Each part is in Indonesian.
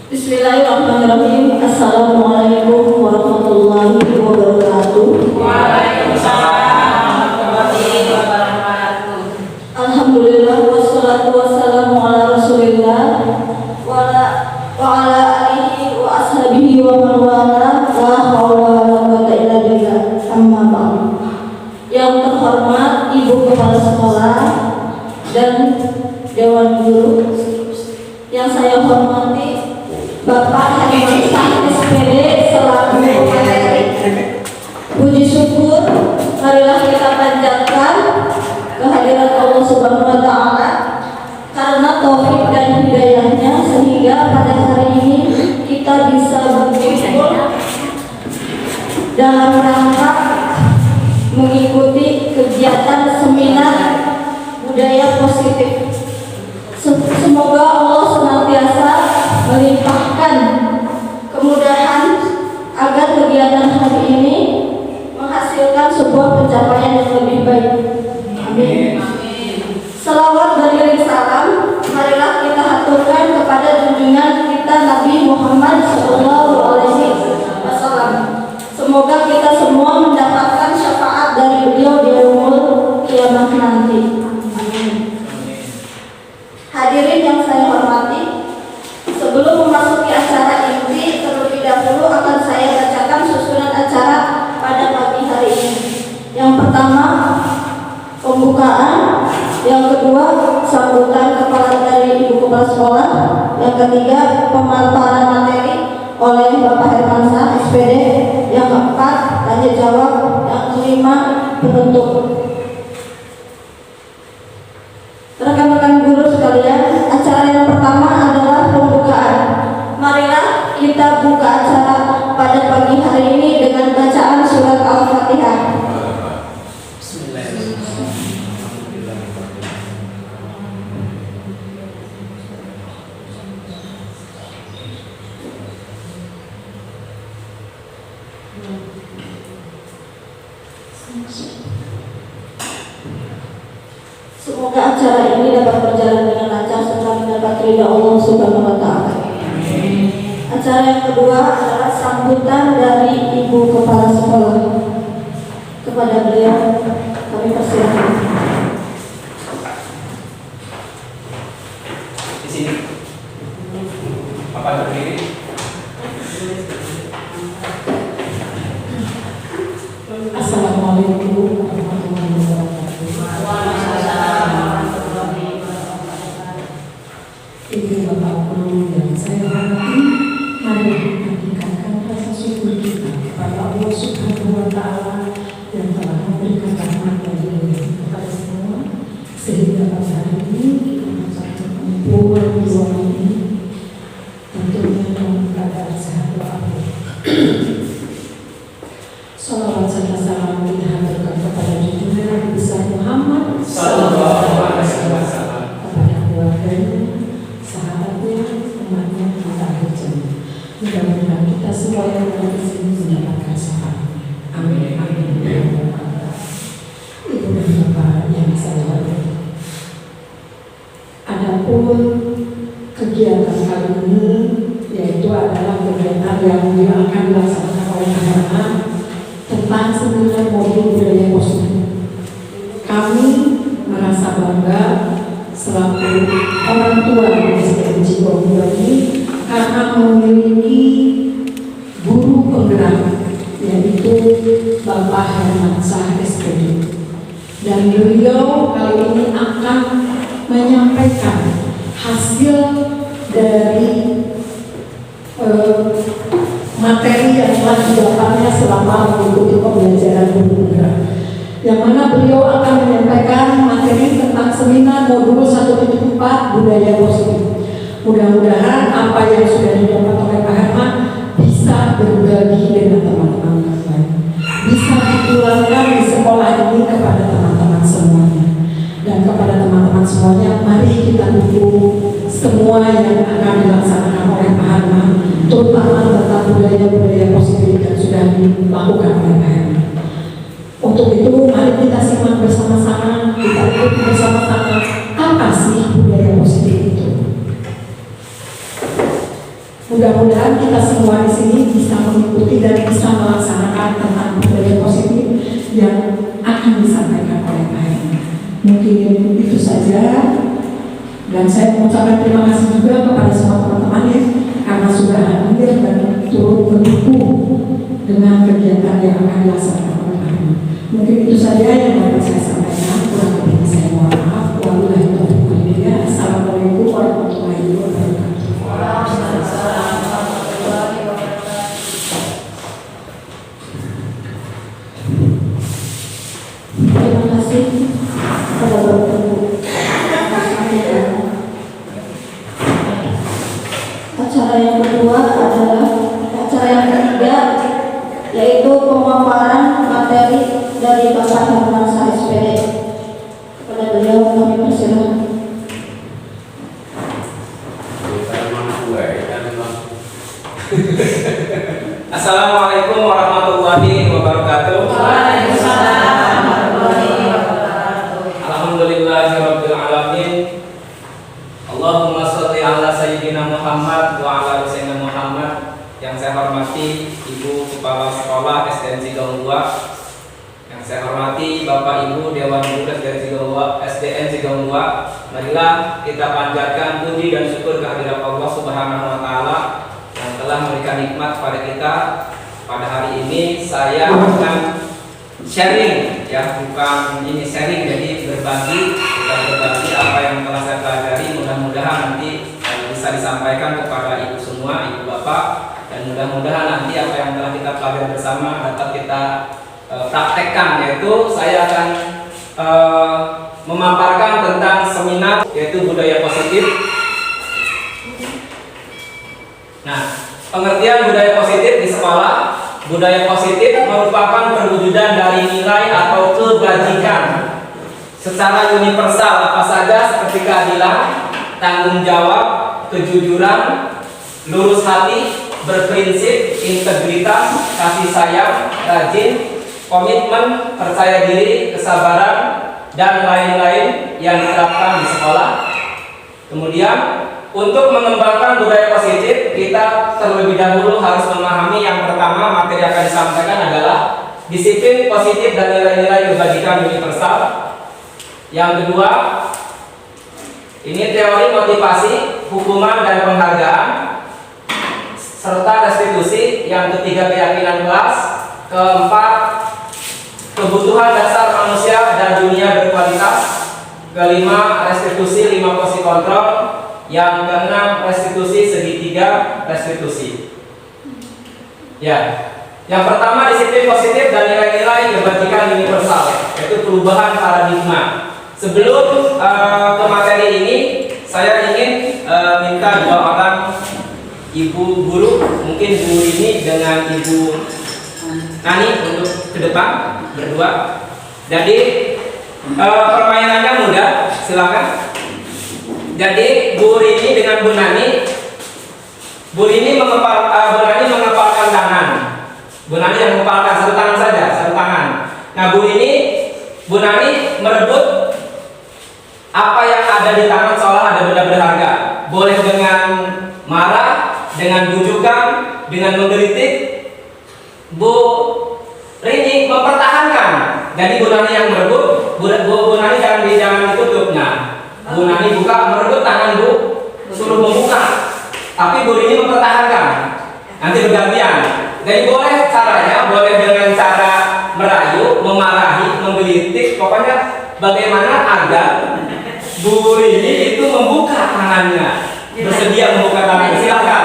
Bismillahirrahmanirrahim. Assalamualaikum warahmatullahi wabarakatuh. Waalaikumsalam warahmatullahi wabarakatuh. Alhamdulillah wassalatu wassalamu ala Rasulillah wa ala alihi wa ashabihi wa man wala la haula wala quwwata illa billah. Amma ba'd. Yang terhormat Ibu Kepala Sekolah dan Dewan Guru, yang saya hormati Bapak Hermansyah SPD selaku materi. Puji syukur marilah kita panjatkan kehadiran Allah Subhanahu wa taala karena taufik dan hidayahnya sehingga pada hari ini kita bisa berkumpul dalam rangka mengikuti kegiatan seminar budaya positif. Semoga Allah senantiasa melimpahkan kemudahan agar kegiatan hari ini menghasilkan sebuah pencapaian yang lebih baik. Amin. Selawat beriring salam marilah kita haturkan kepada junjungan kita Nabi Muhammad SAW. Semoga kita semua mendapatkan syafaat dari beliau di yaumul kiamah nanti. Amin. Hadirin yang saya hormati, sebelum memasuki acara inti, terlebih dahulu akan saya bacakan susunan acara pada pagi hari ini. Yang pertama, pembukaan. Yang kedua, sambutan kepala dari Ibu Kepala Sekolah. Yang ketiga, pemaparan materi oleh Bapak Hermansyah SPD. Yang keempat, tanya jawab. Yang kelima, penutup. Rekan-rekan guru sekalian, acara yang pertama adalah pembukaan. Marilah kita buka acara pada pagi hari ini dengan bacaan surat Al-Fatihah. Semoga acara ini dapat berjalan dengan lancar serta mendapat ridha Allah Subhanahu wa taala. Acara yang kedua adalah sambutan dari Ibu Kepala Sekolah. Kepada beliau kami persilakan. Di sini. Bapak berdiri. Assalamualaikum warahmatullahi wabarakatuh. Waalaikumsalam warahmatullahi wabarakatuh. Ibu bapak guru yang saya hormati, mari kita tingkatkan rasa syukur kita kepada Allah Subhanahu wa taala yang telah memberikan rahmat bagi kepada semua sehingga pada hari ini kita bisa berkumpul di ruang ini tentunya dalam keadaan sehat walafiat. Salawat serta salam kita haturkan kepada junjungan Nabi besar Muhammad Sallallahu alaihi wasallam, kepada keluarganya, sahabatnya, temannya, kita berjaya. Mudah-mudahan kita semua yang ada di sini mendapatkan syafaatnya. Amin. Amin. Ibu dan bapak yang saya hormati, adapun kegiatan kali ini yaitu adalah kegiatan yang akan dilaksanakan oleh anak-anak tentang seminar modul budaya positif. Kami merasa bangga selaku orang tua di SDN Cibogor ini karena memiliki guru penggerak yaitu Bapak Hermansyah SPD, dan beliau kali ini akan menyampaikan hasil dari materi yang telah didapatnya selama mengikuti pembelajaran guru penggerak, yang mana beliau akan menyampaikan materi tentang seminar modul 1.4 budaya positif. Mudah-mudahan apa yang sudah didapat oleh Pak Herman bisa berbagi dengan teman-teman yang lain, bisa ditularkan di sekolah ini kepada teman-teman semuanya. Dan kepada teman-teman semuanya, mari kita dukung semua yang akan dilaksanakan oleh Pak Herman, terutama tentang budaya-budaya positif yang sudah dilakukan oleh Pak Herman. Untuk itu, mari kita simak bersama-sama, kita ikuti bersama-sama apa sih budaya positif itu. Mudah-mudahan kita semua di sini bisa mengikuti dan bisa melaksanakan tentang budaya positif yang akan disampaikan oleh Pak Heri. Mungkin itu saja, dan saya mengucapkan terima kasih juga kepada semua teman-teman ya, karena sudah hadir dan turut mendukung dengan kegiatan yang akan dilaksanakan oleh Pak Heri. Mungkin itu saja yang dapat saya sampaikan. Kurang lebih saya mohon maaf. Wabillahi taufiq wal hidayah. Assalamualaikum warahmatullahi wabarakatuh. Terima kasih kepada Bapak Ibu. Acara yang kedua adalah acara yang ketiga, yaitu pemaparan materi dari Bapak Hermansyah SPD. Kepada beliau kami persilakan. Assalamualaikum warahmatullahi wabarakatuh. Waalaikumsalam warahmatullahi wabarakatuh. Alhamdulillahirabbil alamin. Allahumma sholli ala sayyidina Muhammad wa ala ali sayyidina Muhammad. Yang saya hormati Ibu Kepala Sekolah SDN Cigaungua, yang saya hormati Bapak Ibu Dewan Guru SDN Cigaungua. Marilah kita panjatkan puji dan syukur kehadirat Allah Subhanahu wa taala yang telah memberikan nikmat pada kita. Pada hari ini saya akan sharing, ya, bukan ini sharing, jadi berbagi, kita berbagi apa yang telah saya pelajari. Mudah-mudahan nanti bisa disampaikan kepada ibu semua, ibu bapak, dan mudah-mudahan nanti apa yang telah kita pelajari bersama dapat kita praktekkan. Yaitu saya akan memaparkan tentang seminar yaitu budaya positif. Nah, pengertian budaya positif di sekolah. Budaya positif merupakan perwujudan dari nilai atau kebajikan secara universal apa saja seperti keadilan, tanggung jawab, kejujuran, lurus hati, berprinsip, integritas, kasih sayang, rajin, komitmen, percaya diri, kesabaran, dan lain-lain yang diterapkan di sekolah. Kemudian untuk mengembangkan budaya positif, kita terlebih dahulu harus memahami yang pertama materi yang akan disampaikan adalah disiplin positif dan nilai-nilai kebajikan universal. Yang kedua, ini teori motivasi, hukuman dan penghargaan, serta restitusi. Yang ketiga, keyakinan kelas. Keempat, kebutuhan dasar manusia dan dunia berkualitas. Kelima, restitusi 5 posisi kontrol. Yang keenam, restitusi segitiga restitusi. Ya, yang pertama disiplin positif dan nilai-nilai kebajikan universal, yaitu perubahan paradigma. Sebelum ke materi ini, saya ingin minta dua orang ibu guru, mungkin Bu ini dengan Ibu Nani untuk ke depan berdua. Jadi permainannya mudah, silakan. Jadi Bu Rini dengan Bu Nani, Bu Rini mengepalkan tangan, Bu Nani yang mengepalkan satu tangan saja, satu tangan. Nah, Bu Nani merebut apa yang ada di tangan seolah ada benda berharga. Boleh dengan marah, dengan bujukan, dengan menggelitik. Bu Rini mempertahankan. Jadi Bu Nani yang merebut, Bu Nani jangan ditutup. Nah, Bu Nani buka, merebut tangan Bu, suruh membuka. Tapi Bu Rini mempertahankan. Nanti bergantian. Jadi boleh caranya, boleh dengan cara merayu, memarahi, menggelitik. Pokoknya bagaimana agar Bu Rini itu membuka tangannya, bersedia membuka tangannya. Silakan.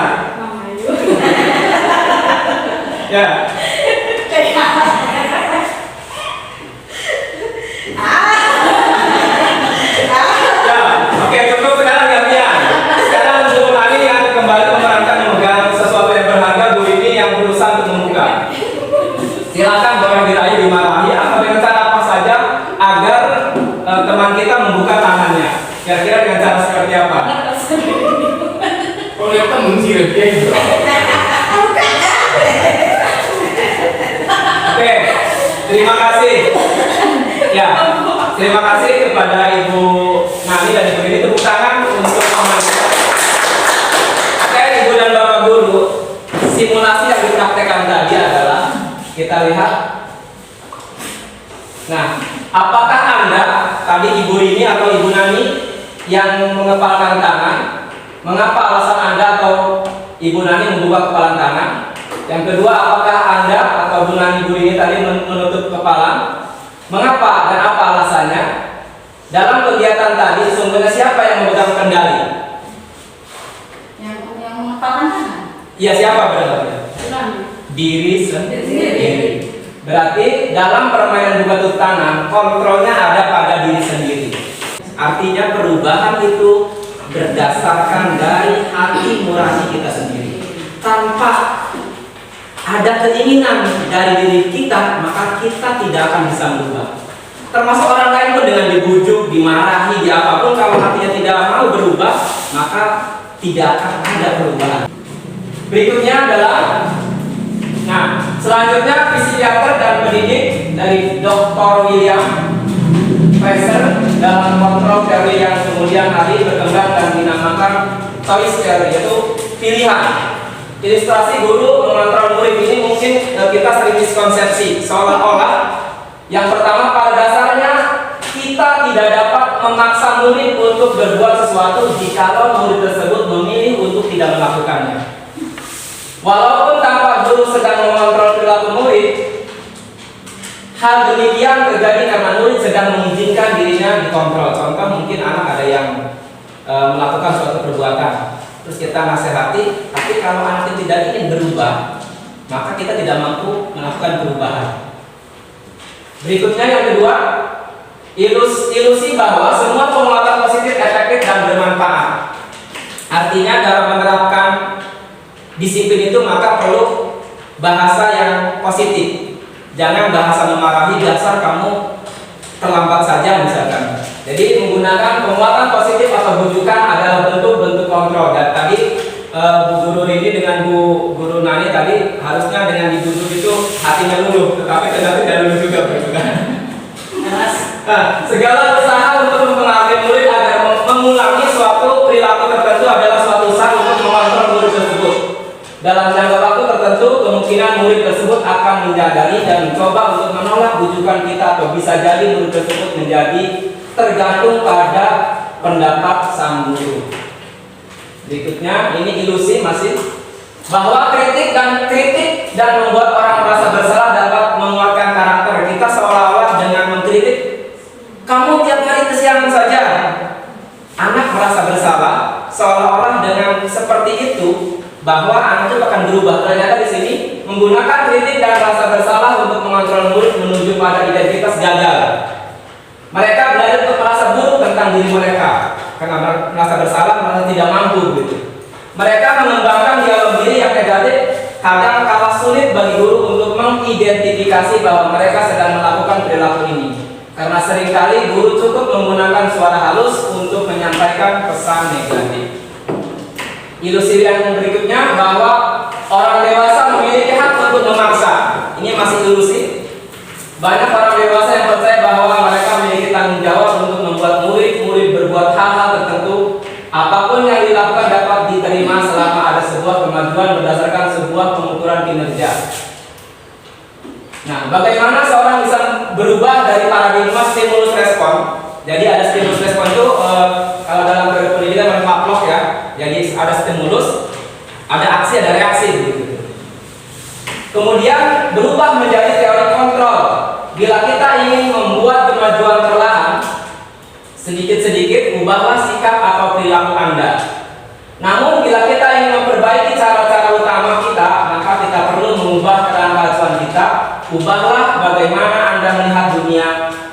Ya. Oke, cukup sekarang gantian. Sekarang Bu Nani yang kembali memerankan memegang sesuatu yang berharga, Bu ini yang berusaha untuk membuka. Silakan boleh dirayu, dimarahi, atau dengan cara apa saja agar teman kita membuka tangannya. Kira-kira dengan cara seperti apa? Kalau lihat temen sih dia gitu. Oke, terima kasih. Ya, terima kasih kepada Ibu Nani dan Ibu ini. Tepuk tangan untuk teman kita. Oke, Ibu dan Bapak Guru, Kita lihat. Nah, apakah Anda tadi Ibu Rini atau Ibu Nani yang mengepalkan tangan? Mengapa alasan Anda atau Ibu Nani membuka kepalan tangan? Yang kedua, apakah Anda atau Bu Nani Ibu Rini tadi menutup kepala? Mengapa dan apa alasannya? Dalam kegiatan tadi sesungguhnya siapa yang memegang kendali? Yang mengepalkan tangan. Iya, siapa berarti? Diri sendiri. Berarti dalam permainan buka tutup tangan, kontrolnya ada pada diri sendiri. Artinya perubahan itu berdasarkan dari hati nurani kita sendiri. Tanpa ada keinginan dari diri kita, maka kita tidak akan bisa berubah. Termasuk orang lain pun dengan dibujuk, dimarahi, di apapun, kalau hatinya tidak mau berubah, maka tidak akan ada perubahan. Berikutnya adalah, nah, selanjutnya psikiater dan pendidik dari Dr. William Fraser dalam kontrol teori yang kemudian hari berkembang dan dinamakan choice theory, yaitu pilihan. Ilustrasi guru mengontrol murid ini mungkin kita sering miskonsepsi, seolah-olah yang pertama pada dasarnya kita tidak dapat memaksa murid untuk berbuat sesuatu jikalau murid tersebut memilih untuk tidak melakukannya. Walaupun tanpa guru sedang mengontrol perilaku murid, hal demikian terjadi karena murid sedang mengizinkan dirinya dikontrol. Contoh, mungkin anak ada yang melakukan suatu perbuatan, terus kita nasihati, tapi kalau anak itu tidak ingin berubah, maka kita tidak mampu melakukan perubahan. Berikutnya yang kedua, ilusi bahwa semua penguatan positif efektif dan bermanfaat. Artinya dalam menerapkan disiplin itu maka perlu bahasa yang positif. Jangan bahasa memarahi, dasar kamu terlambat saja misalkan. Jadi menggunakan penguatan positif atau bujukan adalah bentuk-bentuk kontrol. Dan tadi Bu Guru Rini dengan Bu Guru Nani tadi harusnya dengan dibujuk itu hatinya luluh, tetapi ternyata tidak luluh juga, bukan? Nah, segala usaha untuk mempengaruhi murid agar mengulangi suatu perilaku tertentu adalah suatu usaha untuk mengontrol murid tersebut. Dalam jangka waktu tertentu, kemungkinan murid tersebut akan menyadari dan mencoba untuk menolak bujukan kita, atau bisa jadi murid tersebut menjadi tergantung pada pendapat sang guru. Berikutnya, ini ilusi masih bahwa kritik dan membuat orang merasa bersalah dapat menguatkan karakter kita, seolah-olah dengan mengkritik, kamu tiap hari kesiangan saja. Anak merasa bersalah, seolah-olah dengan seperti itu bahwa anak itu akan berubah. Ternyata di sini menggunakan kritik dan rasa bersalah untuk mengontrol murid menuju pada identitas gagal. Mereka belajar untuk merasa buruk tentang diri mereka karena merasa bersalah, merasa tidak mampu gitu. Mereka mengembangkan dialog diri yang negatif, kadang kala sulit bagi guru untuk mengidentifikasi bahwa mereka sedang melakukan perilaku ini. Karena seringkali guru cukup menggunakan suara halus untuk menyampaikan pesan negatif. Ilusi yang berikutnya bahwa orang dewasa memiliki hak untuk memaksa. Ini masih ilusi. Banyak orang dewasa yang percaya bahwa mereka memiliki tanggung jawab untuk membuat murid-murid berbuat hal-hal tertentu. Apapun yang dilakukan dapat diterima selama ada sebuah kemajuan berdasarkan sebuah pengukuran kinerja. Nah, bagaimana seorang bisa berubah dari paradigma stimulus respon? Jadi ada stimulus respon itu kalau dalam teori pendidikan namanya Pavlov ya. Jadi ada stimulus, ada aksi, ada reaksi begitu. Kemudian berubah menjadi teori kontrol. Bila kita ingin membuat kemajuan perlahan, sedikit-sedikit ubahlah sikap atau perilaku Anda. Namun bila kita ingin memperbaiki cara-cara utama kita, maka kita perlu mengubah keadaan kita. Ubahlah bagaimana Anda melihat dunia,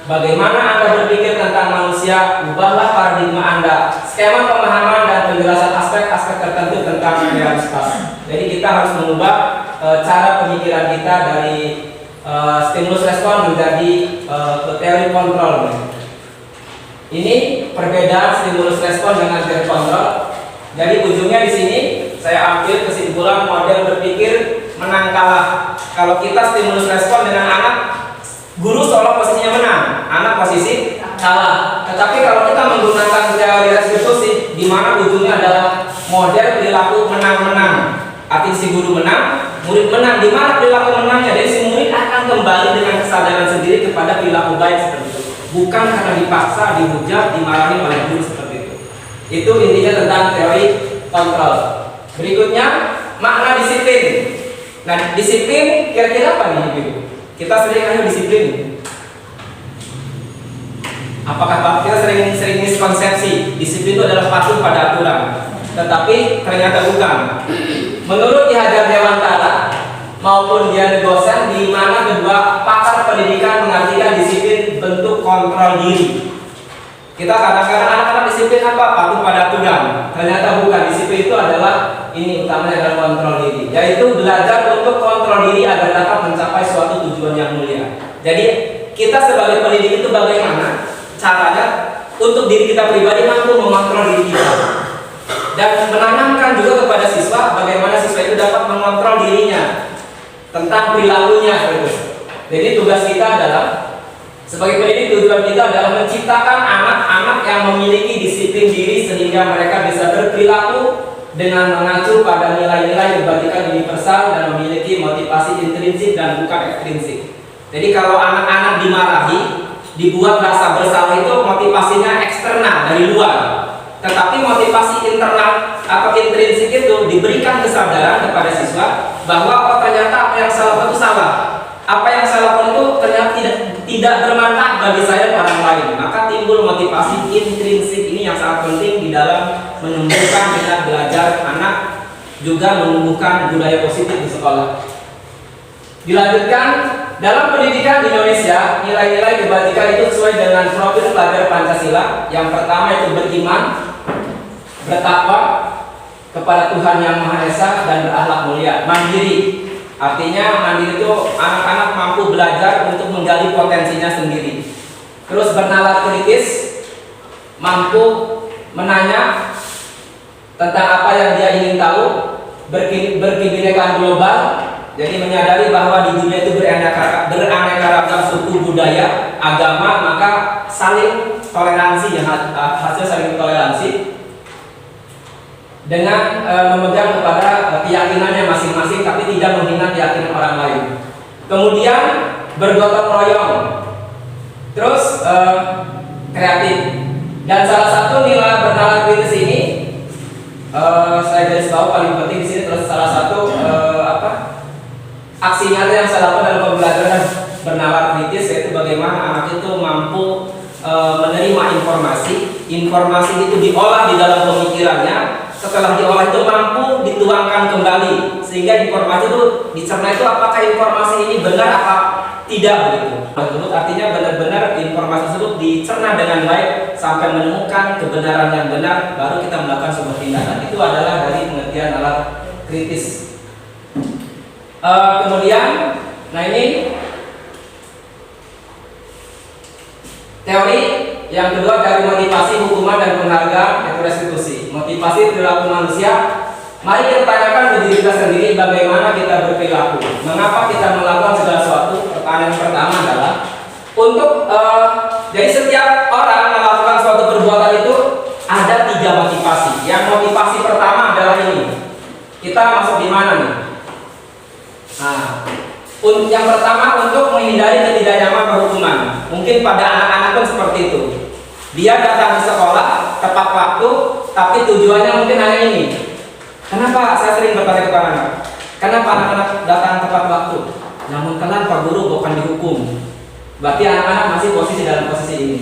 bagaimana Anda berpikir tentang manusia. Ubahlah paradigma Anda, skema pemahaman dan penjelasan aspek-aspek tertentu tentang realitas. Jadi kita harus mengubah cara pemikiran kita dari stimulus respon menjadi teori kontrol. Ini perbedaan stimulus respon dengan teori kontrol. Jadi ujungnya di sini saya ambil kesimpulan model berpikir menang kalah. Kalau kita stimulus respon dengan anak, guru seolah posisinya menang, anak posisi kalah. Tetapi kalau kita menggunakan teori restitusi, di mana ujungnya adalah model perilaku menang-menang. Artinya si guru menang, murid menang. Di mana perilaku menangnya? Jadi si murid diberikan kembali dengan kesadaran sendiri kepada perilaku baik seperti itu, bukan karena dipaksa, dihujat, dimarahi oleh guru seperti itu. Itu intinya tentang teori kontrol. Berikutnya makna disiplin. Nah, disiplin kira-kira apa nih? Kita sering disiplin. Apakah kita sering miskonsepsi disiplin itu adalah patuh pada aturan? Tetapi ternyata bukan. Menurut Ki Hajar Dewantara maupun Dian Gosen, di mana kedua pakar pendidikan mengartikan disiplin bentuk kontrol diri. Kita kadang-kadang anak-anak disiplin apa? Patuh pada aturan. Ternyata bukan. Disiplin itu adalah ini utamanya adalah kontrol diri, yaitu belajar untuk kontrol diri agar dapat mencapai suatu tujuan yang mulia. Jadi kita sebagai pendidik itu bagaimana caranya untuk diri kita pribadi mampu mengontrol diri kita, dan menanamkan juga kepada siswa bagaimana siswa itu dapat mengontrol dirinya tentang perilakunya. Jadi tugas kita adalah sebagai pendidik, tujuan kita adalah menciptakan anak-anak yang memiliki disiplin diri sehingga mereka bisa berperilaku dengan mengacu pada nilai-nilai kebajikan universal dan memiliki motivasi intrinsik dan bukan ekstrinsik. Jadi kalau anak-anak dimarahi, dibuat rasa bersalah, itu motivasinya eksternal dari luar. Tetapi motivasi internal atau intrinsik itu diberikan kesadaran kepada siswa bahwa oh ternyata apa yang saya lakukan itu salah. Apa yang saya lakukan itu ternyata tidak bermanfaat bagi saya dan orang lain. Maka timbul motivasi intrinsik ini yang sangat penting di dalam menumbuhkan minat belajar anak, juga menumbuhkan budaya positif di sekolah. Dilanjutkan, dalam pendidikan di Indonesia, nilai-nilai kebajikan itu sesuai dengan profil pelajar Pancasila. Yang pertama itu beriman, bertakwa kepada Tuhan Yang Maha Esa, dan berakhlak mulia. Mandiri, artinya mandiri itu anak-anak mampu belajar untuk menggali potensinya sendiri. Terus bernalar kritis, mampu menanya tentang apa yang dia ingin tahu. Berkebinekaan global, jadi menyadari bahwa di dunia itu beraneka ragam suku, budaya, agama, maka saling toleransi, hasil saling toleransi dengan memegang kepada keyakinannya masing-masing, tapi tidak menghina keyakinan orang lain. Kemudian bergotong royong, terus kreatif. Dan salah satu nilai bernalar kritis ini saya garis bawah paling penting di sini. Terus salah satu aksi nyata yang saya lakukan dalam pembelajaran bernalar kritis, yaitu bagaimana anak itu mampu menerima informasi itu diolah di dalam pemikirannya. Setelah diolah itu mampu dituangkan kembali, sehingga informasi itu dicerna itu apakah informasi ini benar apa tidak begitu. Artinya benar-benar informasi tersebut dicerna dengan baik sampai menemukan kebenaran yang benar, baru kita melakukan sebuah tindakan. Itu adalah dari pengertian nalar kritis. Kemudian, nah ini teori yang kedua dari motivasi, hukuman, dan penghargaan, yaitu restitusi. Motivasi perilaku manusia. Mari kita tanyakan ke diri kita sendiri bagaimana kita berperilaku. Mengapa kita melakukan segala sesuatu? Pertanyaan pertama adalah untuk jadi setiap orang melakukan suatu perbuatan itu ada 3 motivasi. Yang motivasi pertama adalah ini. Kita masuk di mana nih? Nah, yang pertama untuk menghindari ketidaknyamanan perhukuman. Mungkin pada anak-anak pun seperti itu. Dia datang ke sekolah tepat waktu, tapi tujuannya mungkin hanya ini. Kenapa saya sering bertanya kepada anak? Kenapa anak-anak datang tepat waktu? Namun telat Pak Guru, bukan dihukum. Berarti anak-anak masih posisi dalam posisi ini.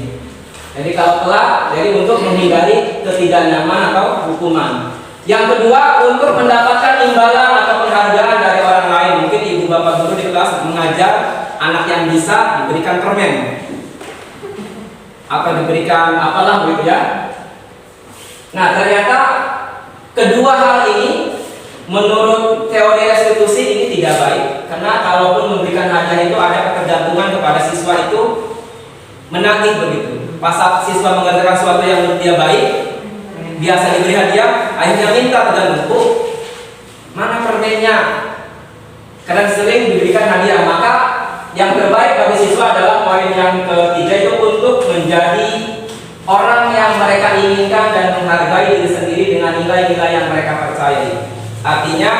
Jadi kalau telat, jadi untuk menghindari ketidaknyamanan atau hukuman. Yang kedua, untuk mendapatkan imbalan atau penghargaan dari orang lain. Mungkin ibu bapak guru di kelas mengajar anak yang bisa diberikan permen atau diberikan apalah begitu ya. Nah, ternyata kedua hal ini menurut teori restitusi ini tidak baik, karena kalaupun memberikan hadiah itu ada ketergantungan kepada siswa itu menagih begitu. Pas siswa mengerjakan sesuatu yang menurut dia baik, biasa diberi hadiah, akhirnya minta tergantung, Bu, mana permennya? Karena sering diberikan hadiah. Maka yang terbaik bagi siswa adalah poin yang ketiga, itu untuk menjadi orang yang mereka inginkan dan menghargai diri sendiri dengan nilai-nilai yang mereka percayai. Artinya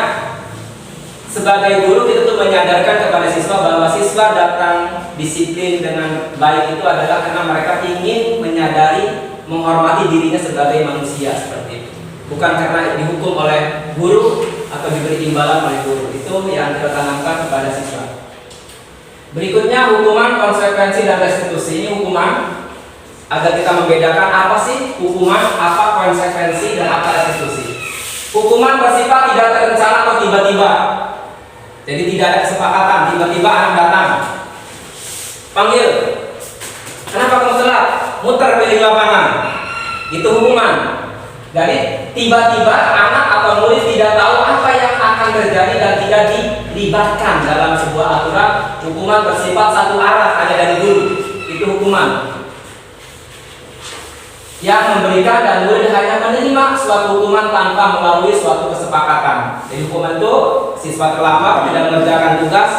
sebagai guru kita tuh menyadarkan kepada siswa bahwa siswa datang disiplin dengan baik itu adalah karena mereka ingin menyadari, menghormati dirinya sebagai manusia seperti itu. Bukan karena dihukum oleh guru atau diberi imbalan oleh guru. Itu yang kita tanamkan kepada siswa. Berikutnya hukuman, konsekuensi, dan restitusi. Ini hukuman agar kita membedakan apa sih hukuman, apa konsekuensi, dan apa restitusi. Hukuman bersifat tidak terencana atau tiba-tiba. Jadi tidak ada kesepakatan, tiba-tiba anak datang, panggil, kenapa kamu telat? Muter keliling lapangan. Itu hukuman. Jadi tiba-tiba anak atau murid tidak tahu apa yang akan terjadi dan tidak dilibatkan dalam sebuah aturan. Hukuman bersifat satu arah, hanya dari guru. Itu hukuman. Yang memberikan dan murid hanya menerima suatu hukuman tanpa melalui suatu kesepakatan. Jadi hukuman itu siswa terlambat, tidak mengerjakan tugas,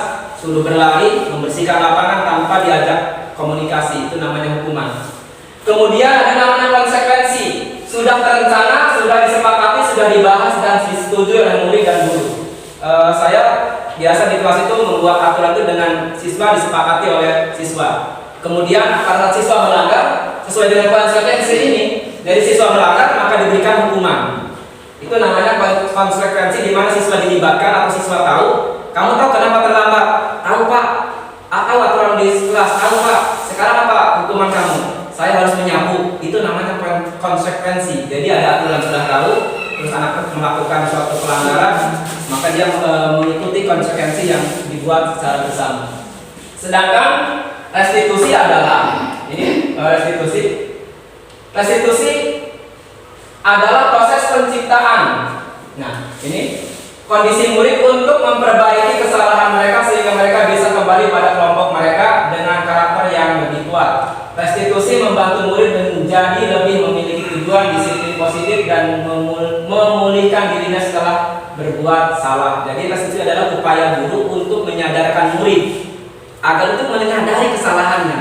suruh berlari, membersihkan lapangan tanpa diajak komunikasi. Itu namanya hukuman. Kemudian ada namanya konsekuensi. Sudah terencana, sudah disepakati, sudah dibahas dan disetujui oleh murid dan guru. Saya biasa di kelas itu membuat aturan itu dengan siswa, disepakati oleh siswa. Kemudian karena siswa melanggar, sesuai dengan konsekuensi ini, dari siswa melanggar maka diberikan hukuman. Itu namanya konsekuensi, di mana siswa dilibatkan atau siswa tahu. Kamu tahu kenapa terlambat? Tahu Pak. Tahu aturan di kelas? Tahu Pak. Sekarang apa hukuman kamu? Saya harus menyapu. Itu namanya konsekuensi. Jadi ada aturan sudah tahu, terus anak melakukan suatu pelanggaran, maka dia mengikuti konsekuensi yang dibuat secara bersama. Sedangkan restitusi adalah ini restitusi adalah proses penciptaan. Nah, ini kondisi murid untuk memperbaiki kesalahan mereka sehingga mereka bisa kembali pada kelompok mereka dengan karakter yang lebih kuat. Restitusi membantu murid menjadi lebih memiliki tujuan, disiplin positif, dan memulihkan dirinya setelah berbuat salah. Jadi restitusi adalah upaya guru untuk menyadarkan murid agar untuk menyadari kesalahannya.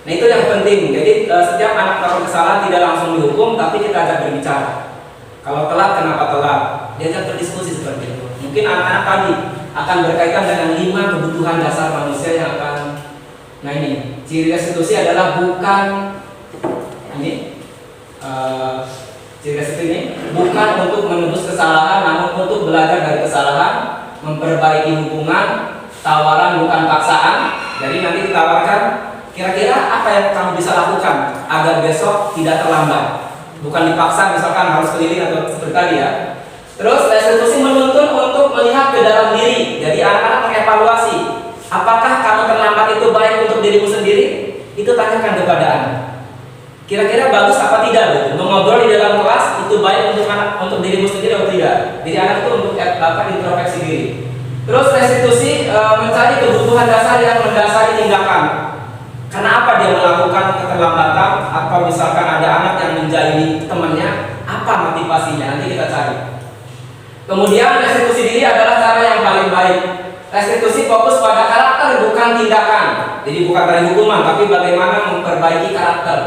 Nah itu yang penting. Jadi setiap anak melakukan kesalahan tidak langsung dihukum, tapi kita ajak berbicara. Kalau telat, kenapa telat? Diajak berdiskusi seperti itu. Mungkin anak-anak tadi akan berkaitan dengan 5 kebutuhan dasar manusia yang akan. Nah ini ciri restitusi adalah bukan ini ciri restitusi ini bukan untuk menebus kesalahan, namun untuk belajar dari kesalahan, memperbaiki hubungan, tawaran bukan paksaan. Jadi nanti ditawarkan, kira-kira apa yang kamu bisa lakukan agar besok tidak terlambat. Bukan dipaksa, misalkan harus keliling atau seperti tadi ya. Terus restitusi menuntun untuk melihat ke dalam diri. Jadi anak-anak mengevaluasi, apakah kamu terlambat itu baik untuk dirimu sendiri? Itu tanyakan kepada anak. Kira-kira bagus apa tidak? Gitu. Mengobrol di dalam kelas itu baik untuk anak, untuk dirimu sendiri atau tidak? Jadi anak itu untuk introspeksi diri. Terus restitusi mencari kebutuhan dasar yang mendasari tindakan. Karena apa dia melakukan keterlambatan, atau misalkan ada anak yang menjahili temannya, apa motivasinya? Nanti kita cari. Kemudian restitusi diri adalah cara yang paling baik. Restitusi fokus pada karakter bukan tindakan. Jadi bukan dari hukuman, tapi bagaimana memperbaiki karakter.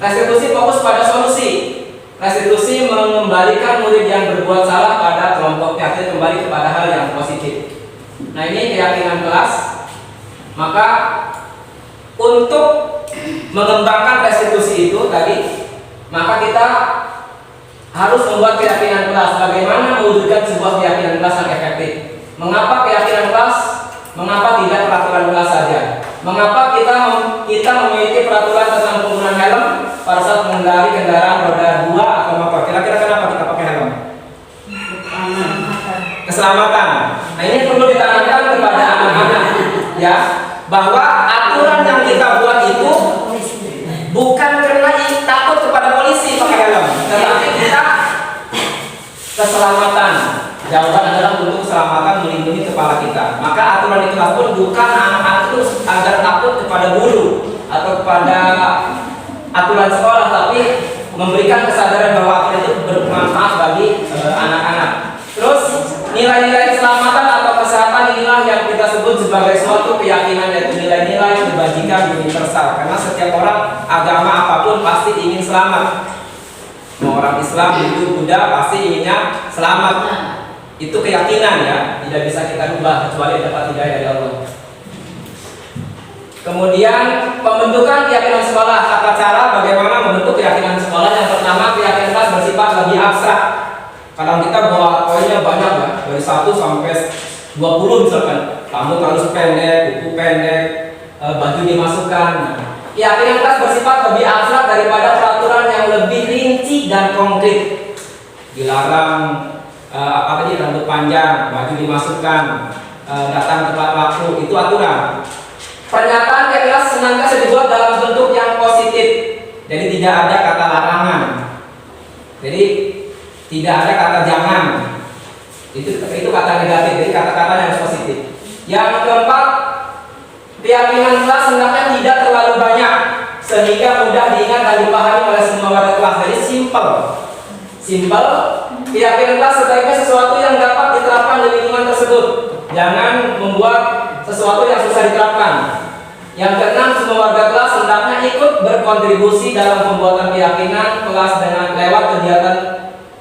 Restitusi fokus pada solusi. Restitusi mengembalikan murid yang berbuat salah pada kelompoknya, jadi kembali kepada hal yang positif. Nah ini keyakinan kelas. Maka untuk mengembangkan restitusi itu tadi, maka kita harus membuat keyakinan kelas. Bagaimana mewujudkan sebuah keyakinan kelas yang efektif? Mengapa keyakinan kelas? Mengapa tidak peraturan kelas saja? Mengapa kita memiliki peraturan tentang penggunaan helm pada saat mengendarai kendaraan roda 2 atau motor? Kira-kira kenapa kita pakai helm? Keselamatan. Nah ini perlu ditanamkan kepada anak-anak, ya, bahwa aturan yang kita buat itu bukan karena takut kepada polisi pakai helm, tetapi kita keselamatan. Jawaban adalah untuk keselamatan, melindungi kepala kita. Maka aturan di kelas pun bukan anak-anak itu agar takut kepada guru atau kepada aturan sekolah, tapi memberikan kesadaran bahwa aturan itu bermanfaat bagi anak-anak. Terus nilai-nilai keselamatan atau kesehatan inilah yang kita sebut sebagai suatu keyakinan, yaitu nilai-nilai kebajikan universal. Karena setiap orang, agama apapun pasti ingin selamat. Mau orang Islam, Hindu, Buddha pasti inginnya selamat. Itu keyakinan ya, tidak bisa kita ubah kecuali dapat hidayah dari Allah. Kemudian pembentukan keyakinan sekolah, tata cara bagaimana membentuk keyakinan sekolah. Yang pertama, keyakinan kelas bersifat lebih abstrak. Kadang kita bawa poinnya banyak ya, dari 1 sampai 20 misalkan. Rambut harus pendek, kuku pendek, baju dimasukkan. Keyakinan kelas bersifat lebih abstrak daripada peraturan yang lebih rinci dan konkret. Dilarang apa tadi, rambut panjang, baju dimasukkan, datang tepat waktu, itu aturan. Pernyataan kelas senantiasa dibuat dalam bentuk yang positif, jadi tidak ada kata larangan, jadi tidak ada kata jangan, itu kata negatif, jadi kata-kata yang positif. Yang keempat, keyakinan kelas hendaknya tidak terlalu banyak sehingga mudah diingat dan dipahami oleh semua warga kelas, jadi simple. Keyakinan kelas sebaiknya sesuatu yang dapat diterapkan di lingkungan tersebut, jangan membuat sesuatu yang susah diterapkan. Yang keenam, semua warga kelas hendaknya ikut berkontribusi dalam pembuatan keyakinan kelas dengan lewat kegiatan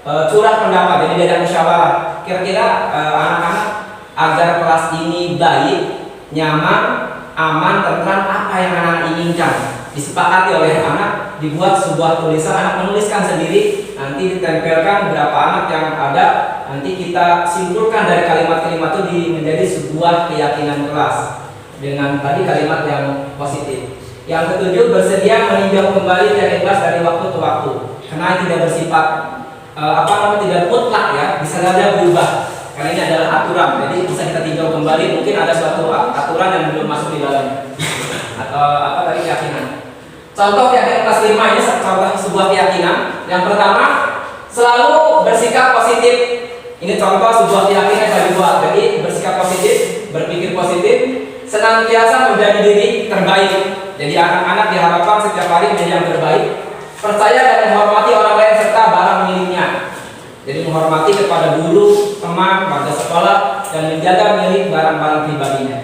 curah pendapat, jadi diajak musyawarah. Kira-kira anak-anak agar kelas ini baik, nyaman, aman, tentram, apa yang anak-anak inginkan disepakati oleh anak, dibuat sebuah tulisan, anak menuliskan sendiri, nanti ditempelkan berapa anak yang ada, nanti kita simpulkan dari kalimat-kalimat itu menjadi sebuah keyakinan kelas dengan tadi kalimat yang positif. Yang ketujuh, bersedia meninjau kembali keyakinan kelas dari waktu ke waktu, karena tidak bersifat tidak mutlak ya, bisa saja berubah. Karena ini adalah aturan, jadi bisa kita tinjau kembali, mungkin ada suatu aturan yang belum masuk di dalamnya atau keyakinan. Contoh keyakinan kelas 5 ini contoh sebuah keyakinan. Yang pertama, selalu bersikap positif. Ini contoh sebuah keyakinan yang dibuat. Jadi bersikap positif, berpikir positif, senantiasa menjadi diri terbaik. Jadi anak-anak diharapkan setiap hari menjadi yang terbaik, percaya dan menghormati orang lain serta barang miliknya. Jadi menghormati kepada guru, teman, warga sekolah, dan menjaga milik barang-barang pribadinya.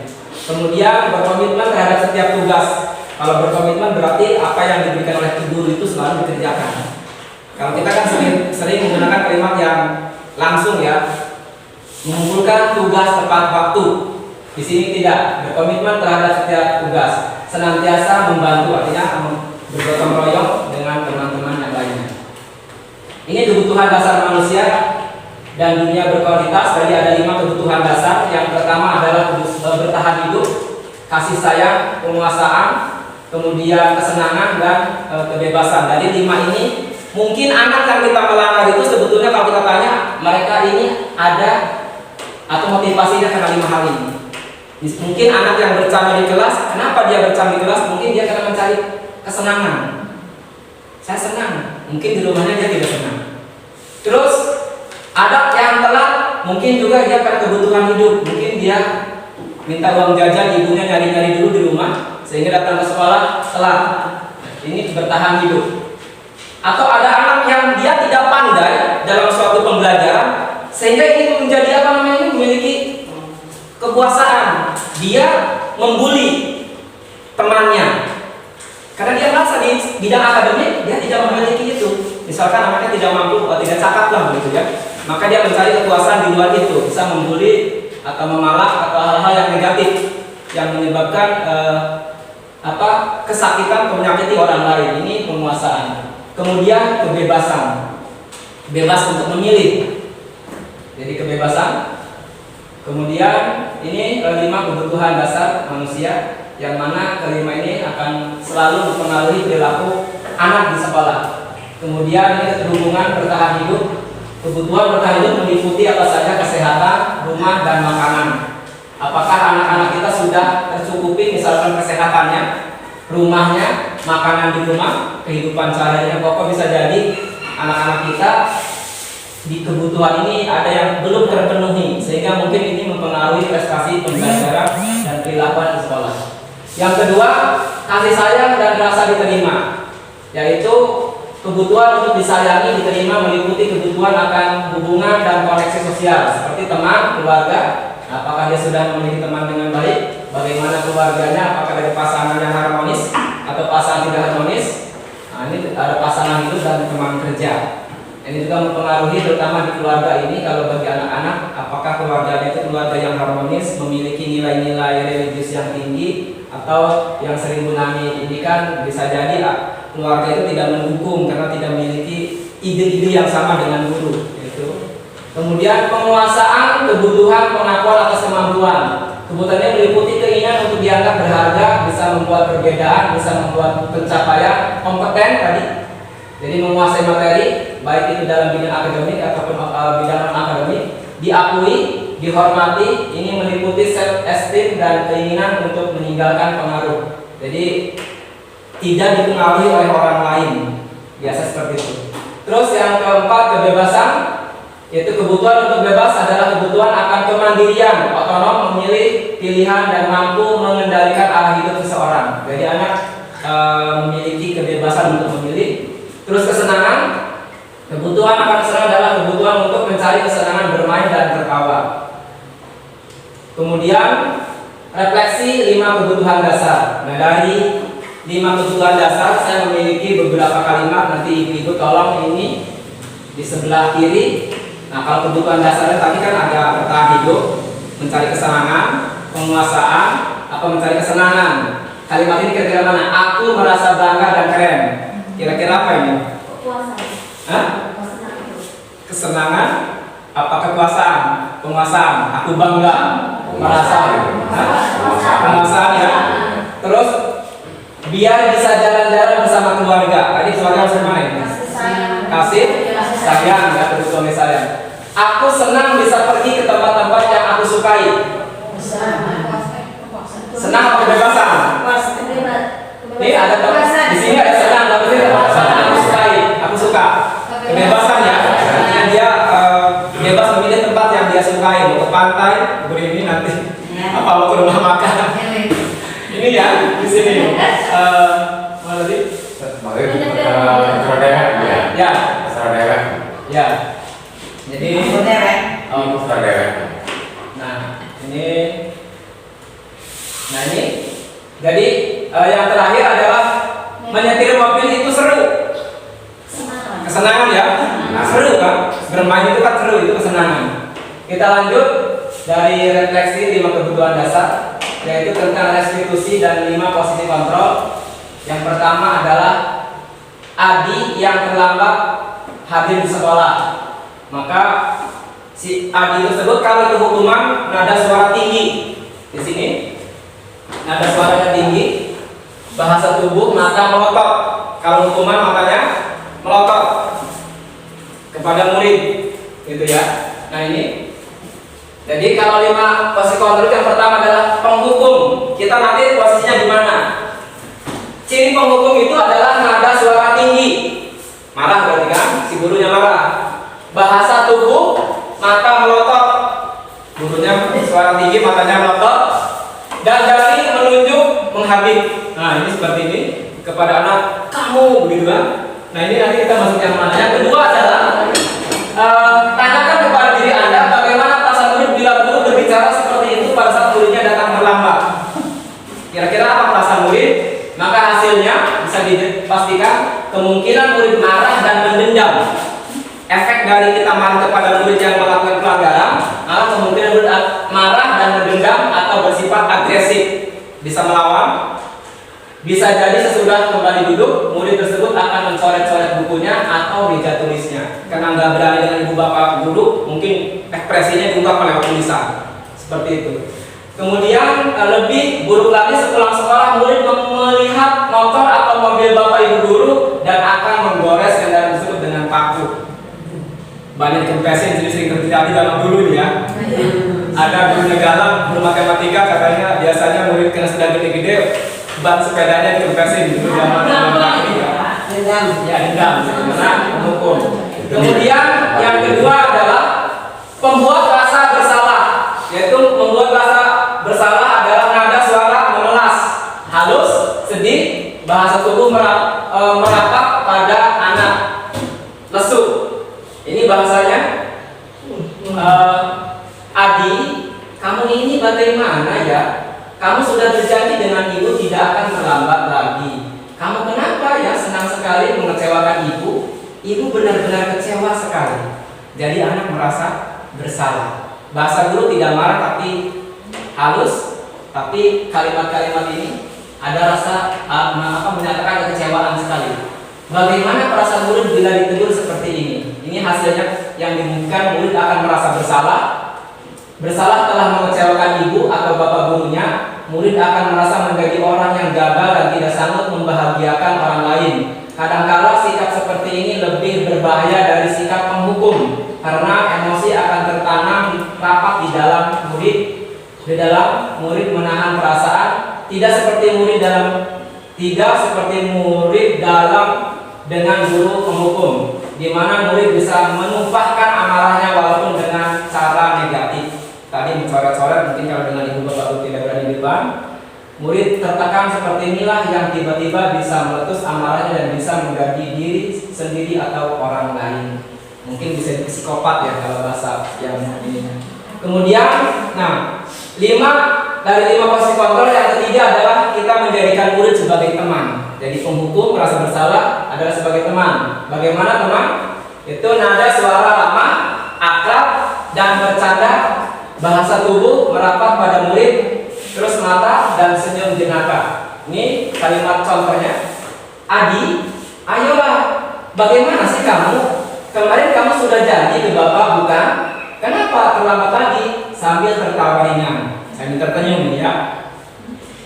Kemudian berkomitmen terhadap setiap tugas. Kalau berkomitmen berarti apa yang diberikan oleh guru itu selalu dikerjakan. Kalau kita kan sering menggunakan kalimat yang langsung ya, mengumpulkan tugas tepat waktu. Di sini tidak, berkomitmen terhadap setiap tugas, senantiasa membantu, artinya bergotong royong dengan teman-teman yang lainnya. Ini kebutuhan dasar manusia dan dunia berkualitas. Jadi ada 5 kebutuhan dasar. Yang pertama adalah bertahan hidup, kasih sayang, penguasaan, kemudian kesenangan dan kebebasan. Dari 5 ini, mungkin anak yang kita melanggar itu sebetulnya kalau kita tanya, mereka ini ada atau motivasinya karena 5 hal ini. Mungkin anak yang bercanda di kelas, kenapa dia bercanda di kelas? Mungkin dia karena mencari kesenangan. Saya senang, mungkin di rumahnya dia tidak senang. Terus ada yang telat, mungkin juga dia karena kebutuhan hidup. Mungkin dia minta uang jajan, ibunya nyari-nyari dulu di rumah, sehingga datang ke sekolah telat. Ini bertahan hidup. Atau ada anak yang dia tidak pandai dalam suatu pembelajaran, sehingga ini menjadi memiliki kekuasaan. Dia membuli temannya karena dia merasa di bidang akademik dia tidak memiliki itu. Misalkan anaknya tidak mampu atau tidak cakap lah begitu ya, maka dia mencari kekuasaan di luar itu, bisa membuli atau memalak atau hal-hal yang negatif yang menyebabkan kesakitan atau menyakiti orang lain. Ini penguasaan. Kemudian kebebasan, bebas untuk memilih, jadi kebebasan. Kemudian ini 5 kebutuhan dasar manusia, yang mana kelima ini akan selalu mempengaruhi perilaku anak di sekolah. Kemudian ini berhubungan bertahan hidup. Kebutuhan bertahan hidup meliputi apa saja: kesehatan, rumah, dan makanan. Apakah anak-anak kita sudah tercukupi misalkan kesehatannya, rumahnya, makanan di rumah, kehidupan sehari-harinya pokok? Bisa jadi anak-anak kita di kebutuhan ini ada yang belum terpenuhi, sehingga mungkin ini mempengaruhi prestasi pembelajaran dan perilaku di sekolah. Yang kedua, kasih sayang dan rasa diterima, yaitu kebutuhan untuk disayangi, diterima meliputi kebutuhan akan hubungan dan koneksi sosial seperti teman, keluarga. Apakah dia sudah memiliki teman dengan baik? Bagaimana keluarganya? Apakah dari pasangan yang harmonis atau pasangan tidak harmonis? Nah, ini ada pasangan hidup dan teman kerja. Ini juga mempengaruhi terutama di keluarga ini. Kalau bagi anak-anak, apakah keluarganya itu keluarga yang harmonis, memiliki nilai-nilai religius yang tinggi, atau yang sering Bunami ini kan bisa jadi keluarga itu tidak mendukung karena tidak memiliki ide-ide yang sama dengan guru. Gitu. Kemudian penguasaan kebutuhan pengakuan atas kemampuan. Kebutuhannya meliputi keinginan untuk dianggap berharga, bisa membuat perbedaan, bisa membuat pencapaian, kompeten tadi. Jadi menguasai materi, baik itu dalam bidang akademik ataupun bidang non akademik, diakui, dihormati. Ini meliputi self esteem dan keinginan untuk meninggalkan pengaruh. Jadi tidak dipengaruhi oleh orang lain, biasa seperti itu. Terus yang keempat, kebebasan, yaitu kebutuhan untuk bebas adalah kebutuhan akan kemandirian, otonom, memilih pilihan dan mampu mengendalikan arah hidup seseorang. Jadi anak memiliki kebebasan untuk memilih. Terus kesenangan, kebutuhan akan kesenangan adalah kebutuhan untuk mencari kesenangan bermain dan tertawa. Kemudian refleksi 5 kebutuhan dasar. Nah, dari 5 kebutuhan dasar saya memiliki beberapa kalimat, nanti ibu-ibu tolong ini di sebelah kiri. Nah, kalau kebutuhan dasarnya tadi kan ada bertahan hidup, mencari kesenangan, penguasaan, atau mencari kesenangan. Kalimat ini kira-kira mana? Aku merasa bangga dan keren. Kira-kira apa ini? Kepuasan. Hah? Kesenangan? Apa kekuasaan? Penguasaan. Aku bangga, merasa. Hah? Penguasaan ya. Terus biar bisa jalan-jalan bersama keluarga. Tadi keluarga bersama ini. Kasih sayang ya, terus suami sayang. Aku senang bisa pergi ke tempat-tempat yang aku sukai. Senang atau kebebasan? Ini ada di sini ada senang, tapi ini aku sukai, aku suka. Kebebasan ya, artinya dia bebas memilih tempat yang dia sukai, mau ke pantai, begini nanti, apa mau ke rumah makan. Ini ya di sini. Mana sih? Ya. Ya. Jadi Nah ini jadi yang terakhir adalah menyetir mobil itu seru. Kesenangan ya. Nah, seru kan? Bermain itu kan seru, itu kesenangan. Kita lanjut dari refleksi 5 kebutuhan dasar, yaitu tentang restitusi dan 5 posisi kontrol. Yang pertama adalah Adi yang terlambat hadir di sekolah. Maka si Adi tersebut kalau itu hukuman nada suara tinggi. Di sini nada suaranya tinggi, bahasa tubuh mata melotot. Kalau hukuman matanya melotot kepada murid, gitu ya. Nah ini. Jadi kalau 5 posisi kontrol, yang pertama adalah penghukum. Kita nanti posisinya di mana? Ciri penghukum itu adalah nada suara tinggi. Marah berarti kan? Si gurunya marah. Bahasa tubuh, mata melotot. Gurunya suara tinggi, matanya melotot. Dan jari menunjuk menghabis. Nah ini seperti ini kepada anak, kamu begitu kan? Nah ini nanti kita masuk yang mana? Yang kedua adalah tanyakan kepada diri Anda bagaimana perasaan murid bila guru berbicara seperti itu pada saat muridnya datang terlambat. Kira-kira apa perasaan murid? Maka hasilnya bisa dipastikan kemungkinan murid marah dan mendendam. Efek dari kita marah kepada murid yang melakukan pelanggaran, maka kemungkinan murid marah dan mendendam atau bersifat agresif, bisa melawan. Bisa jadi sesudah kembali duduk, murid tersebut akan mencoret-coret bukunya atau meja tulisnya. Karena nggak berani dengan ibu bapak guru, mungkin ekspresinya diungkapkan lewat tulisan. Seperti itu. Kemudian lebih buruk lagi sepulang sekolah, murid melihat motor atau mobil bapak ibu guru dan akan menggores kendaraan tersebut dengan paku. Banyak kempesin jadi sering terjadi dalam dulu ya. Ada gurunya galak, guru matematika katanya biasanya murid kena sudah gede-gede, ban sepedanya dikempesin dulu zaman matematika. Ya dendam, karena menghukum. Kemudian yang kedua adalah pembuat rasa bersalah, yaitu membuat rasa bersalah adalah nada suara memelas, halus, sedih, bahasa tubuh merapat pada anak, lesu. Ini bahasanya, Adi, kamu ini bagaimana ya? Kamu sudah berjanji dengan ibu tidak akan terlambat lagi. Kamu kenapa ya senang sekali mengecewakan ibu? Ibu benar-benar kecewa sekali. Jadi anak merasa bersalah. Bahasa guru tidak marah tapi halus, tapi kalimat-kalimat ini ada rasa menyatakan kekecewaan sekali. Bagaimana perasaan murid bila ditegur seperti ini? Ini hasilnya yang dimungkinkan murid akan merasa bersalah. Bersalah telah mengecewakan ibu atau bapak gurunya. Murid akan merasa menjadi orang yang gagal dan tidak sanggup membahagiakan orang lain. Kadangkala sikap seperti ini lebih berbahaya dari sikap penghukum, karena emosi akan tertanam rapat di dalam murid. Di dalam murid menahan perasaan, tidak seperti murid dalam dengan guru penghukum, di mana murid bisa menumpahkan amarahnya walaupun dengan cara negatif. Tadi mencoret-coret, mungkin kalau dengan ibu bapak guru tidak berani di depan. Murid tertekan seperti inilah yang tiba-tiba bisa meletus amarahnya dan bisa mengganti diri sendiri atau orang lain. Mungkin bisa psikopat ya kalau bahasa yang ini. Kemudian, dari 5 posisi kontrol yang ketiga adalah kita menjadikan murid sebagai teman. Jadi penghukum merasa bersalah adalah sebagai teman. Bagaimana teman? Itu nada suara ramah, akrab dan bercanda, bahasa tubuh merapat pada murid, terus mata dan senyum jenaka. Ini kalimat contohnya. Adi, ayolah, bagaimana sih kamu? Kemarin kamu sudah janji ke bapak bukan? Kenapa terlambat lagi? Sambil tertawa ringan, sambil tersenyum ya.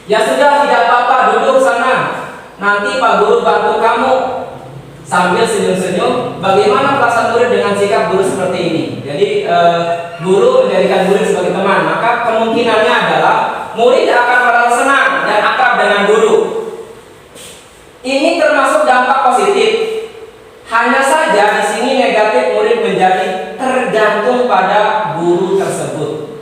Ya sudah, tidak apa-apa, duduk sana. Nanti Pak Guru bantu kamu. Sambil senyum-senyum. Bagaimana perasaan murid dengan sikap guru seperti ini? Jadi guru menjadikan murid sebagai teman, maka kemungkinannya adalah murid akan merasa senang dan akrab dengan guru. Ini termasuk dampak positif. Hanya saja di sini negatif, murid menjadi tergantung pada guru tersebut.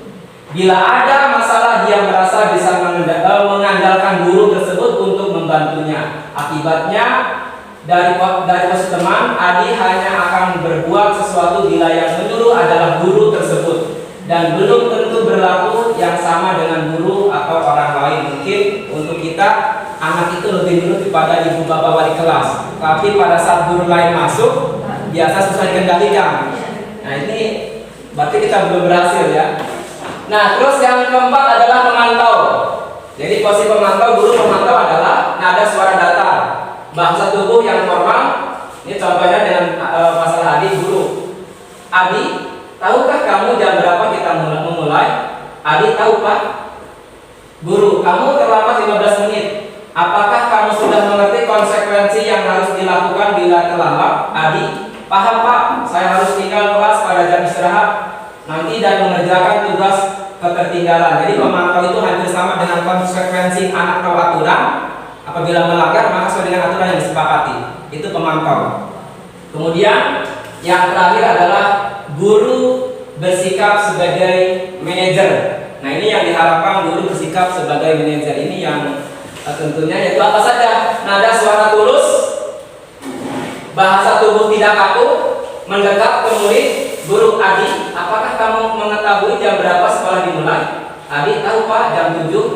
Bila ada masalah, dia merasa bisa mengandalkan guru tersebut untuk membantunya. Akibatnya, dari posisi teman, Adi hanya akan berbuat sesuatu bila yang menyuruh adalah guru tersebut, dan belum tentu berlaku yang sama dengan guru atau orang lain. Mungkin untuk kita, anak itu lebih nurut daripada ibu bapak wali kelas. Tapi pada saat guru lain masuk, biasa susah dikendalikan. Nah ini berarti kita belum berhasil ya. Nah terus yang keempat adalah pemantau. Jadi posisi pemantau, guru pemantau adalah nada suara datar, bahasa tubuh yang formal. Ini contohnya dengan masalah Adi, guru. Adi, tahukah kamu jam berapa kita memulai? Adi, tahu Pak. Guru, kamu terlambat 15 menit. Apakah kamu sudah mengerti konsekuensi yang harus dilakukan bila terlambat? Adi, paham Pak. Saya harus tinggal kelas pada jam istirahat nanti dan mengerjakan tugas ketertinggalan. Jadi pemantau itu hampir sama dengan konsekuensi anak tahu aturan. Apabila melanggar, maka sesuai dengan aturan yang disepakati. Itu pemantau. Kemudian yang terakhir adalah guru bersikap sebagai manajer. Nah ini yang diharapkan guru bersikap sebagai manajer. Ini yang tentunya yaitu apa saja? Nada suara tulus, bahasa tubuh tidak kaku, mendekat ke murid. Guru, Adi, apakah kamu mengetahui jam berapa sekolah dimulai? Adi, tahu Pak, jam 7.00.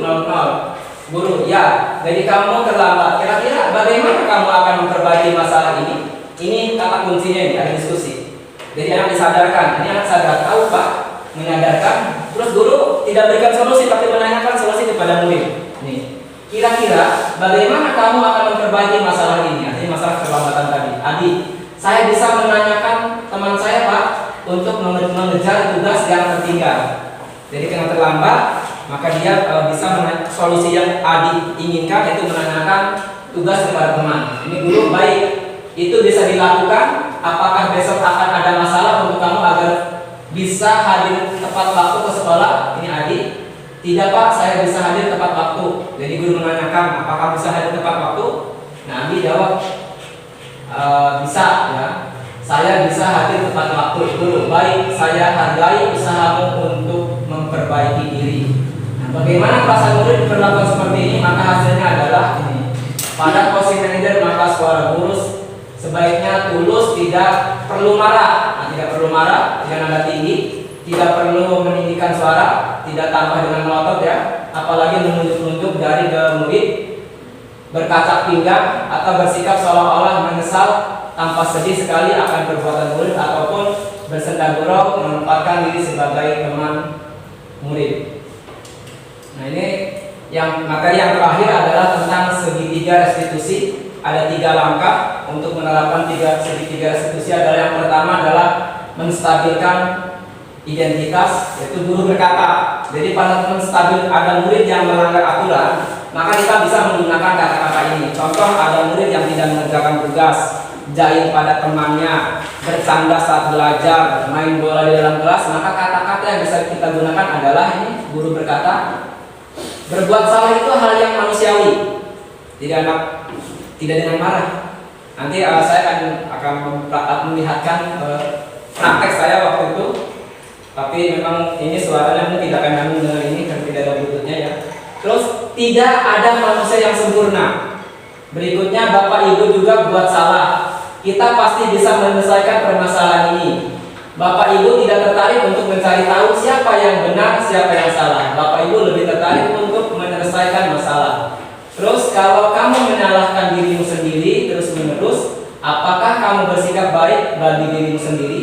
Guru, ya, jadi kamu terlambat. Kira-kira bagaimana kamu akan memperbaiki masalah ini? Ini kata kuncinya, ini ada diskusi. Jadi anak disadarkan, ini anak sadar, tahu Pak, menyadarkan. Terus guru tidak berikan solusi, tapi menanyakan solusi kepada murid. Nih, kira-kira bagaimana kamu akan memperbaiki masalah ini? Artinya masalah keterlambatan tadi. Adi, saya bisa menanyakan teman saya Pak untuk mengejar tugas yang tertinggal. Jadi karena terlambat, maka dia bisa solusi yang Adi inginkan, yaitu menanyakan tugas kepada teman. Ini guru baik, itu bisa dilakukan. Apakah besok akan ada masalah untuk kamu agar bisa hadir tepat waktu ke sekolah? Ini Adi. Tidak Pak, saya bisa hadir tepat waktu. Jadi guru menanyakan, apakah bisa hadir tepat waktu? Nah Adi jawab, bisa ya. Saya bisa hadir tepat waktu. Guru, baik, saya hargai usahamu untuk memperbaiki diri. Nah, bagaimana perasaan murid diperlakukan seperti ini? Maka hasilnya adalah ini. Pada posisi manajer, maka suara guru sebaiknya tulus, tidak perlu marah. Nah, tidak perlu marah dengan nada tinggi, tidak perlu meninggikan suara, tidak tambah dengan melotot ya, apalagi menunjuk-nunjuk dari ke murid, berkacak pinggang atau bersikap seolah-olah menyesal tanpa sedih sekali akan perbuatan murid ataupun bersenda gurau menempatkan diri sebagai teman murid. Nah, ini yang materi yang terakhir adalah tentang segitiga restitusi. Ada 3 langkah untuk menerapkan segitiga restitusi. Adalah yang pertama adalah menstabilkan identitas, yaitu guru berkata. Jadi pada menstabil ada murid yang melanggar aturan, maka kita bisa menggunakan kata-kata ini. Contoh, ada murid yang tidak mengerjakan tugas, jahil pada temannya, bercanda saat belajar, main bola di dalam kelas, maka kata-kata yang bisa kita gunakan adalah ini. Guru berkata, berbuat salah itu hal yang manusiawi, tidak dengan marah. Nanti saya akan melihatkan praktek saya waktu itu. Tapi memang ini suaranya mungkin tidak akan nyambung dengan ini karena tidak ada bututnya ya. Terus, tidak ada manusia yang sempurna. Berikutnya, Bapak Ibu juga buat salah. Kita pasti bisa menyelesaikan permasalahan ini. Bapak Ibu tidak tertarik untuk mencari tahu siapa yang benar, siapa yang salah. Bapak Ibu lebih tertarik untuk menyelesaikan masalah. Terus, kalau kamu menyalahkan dirimu sendiri terus-menerus, apakah kamu bersikap baik bagi dirimu sendiri?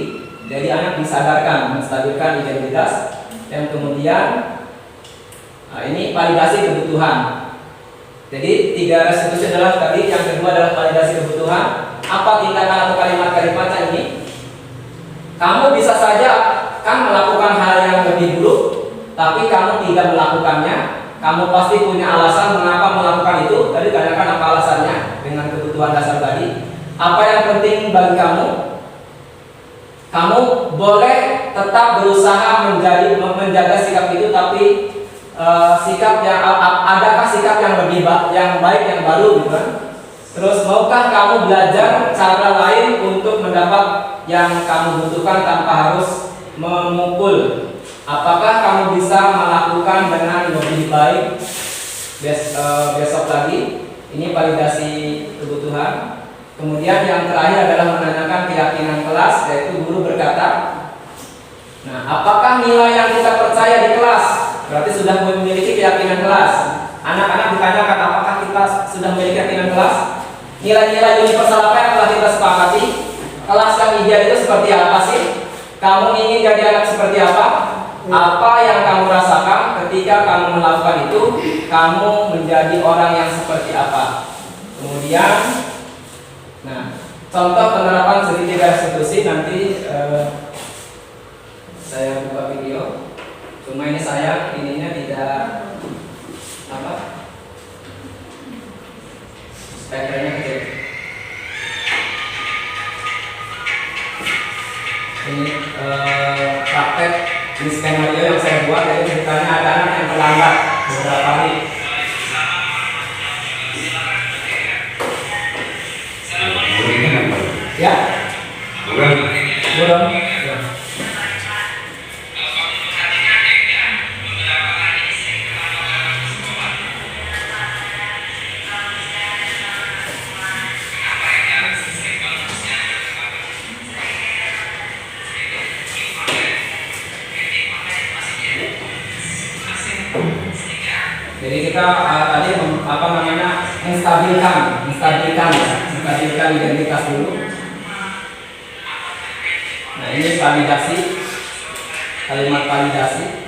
Jadi anak disadarkan, menstabilkan identitas. Yang kemudian, ini validasi kebutuhan. Jadi 3 restitusi adalah tadi, yang kedua adalah validasi kebutuhan. Apa tindakan atau kalimat-kalimat ini? Kamu bisa saja kan melakukan hal yang lebih buruk, tapi kamu tidak melakukannya. Kamu pasti punya alasan mengapa melakukan itu. Tadi tanyakan apa alasannya dengan kebutuhan dasar tadi. Apa yang penting bagi kamu? Kamu boleh tetap berusaha menjaga sikap itu, tapi sikap yang adakah sikap yang lebih yang baik, yang baru gitu kan? Terus, maukah kamu belajar cara lain untuk mendapat yang kamu butuhkan tanpa harus memukul? Apakah kamu bisa melakukan dengan lebih baik besok lagi? Ini validasi kebutuhan. Kemudian yang terakhir adalah menanyakan keyakinan kelas, yaitu guru berkata, nah, apakah nilai yang kita percaya di kelas? Berarti sudah memiliki keyakinan kelas. Anak-anak ditanyakan apakah kita sudah memiliki keyakinan kelas? Nilai-nilai universal apa yang telah kita sepakati? Kelas yang ideal itu seperti apa sih? Kamu ingin jadi anak seperti apa? Apa yang kamu rasakan ketika kamu melakukan itu? Kamu menjadi orang yang seperti apa? Kemudian, nah, contoh penerapan segitiga restitusi nanti saya buka video. Cuma ini saya ininya tidak apa? Spekernya kecil. Ini praktek di skenario yang saya buat. Jadi ceritanya ada anak yang terlambat beberapa hari. Ya, burung. Ya. Jadi kita tadi menstabilkan identitas dulu. Nah, ini validasi, kalimat validasi.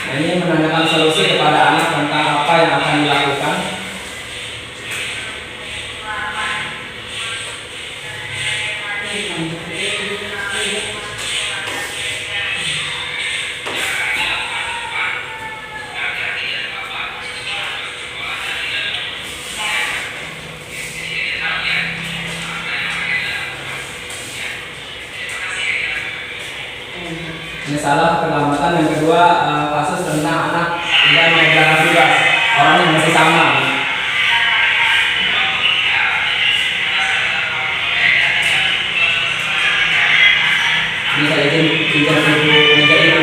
Nah, ini menanyakan solusi kepada anak tentang apa yang akan dilakukan. Ini salah keterlambatan. Yang kedua, kasus tentang anak tidak mengerjakan tugas, orang yang masih sama. Ini saya izin pinjam buku meja itu.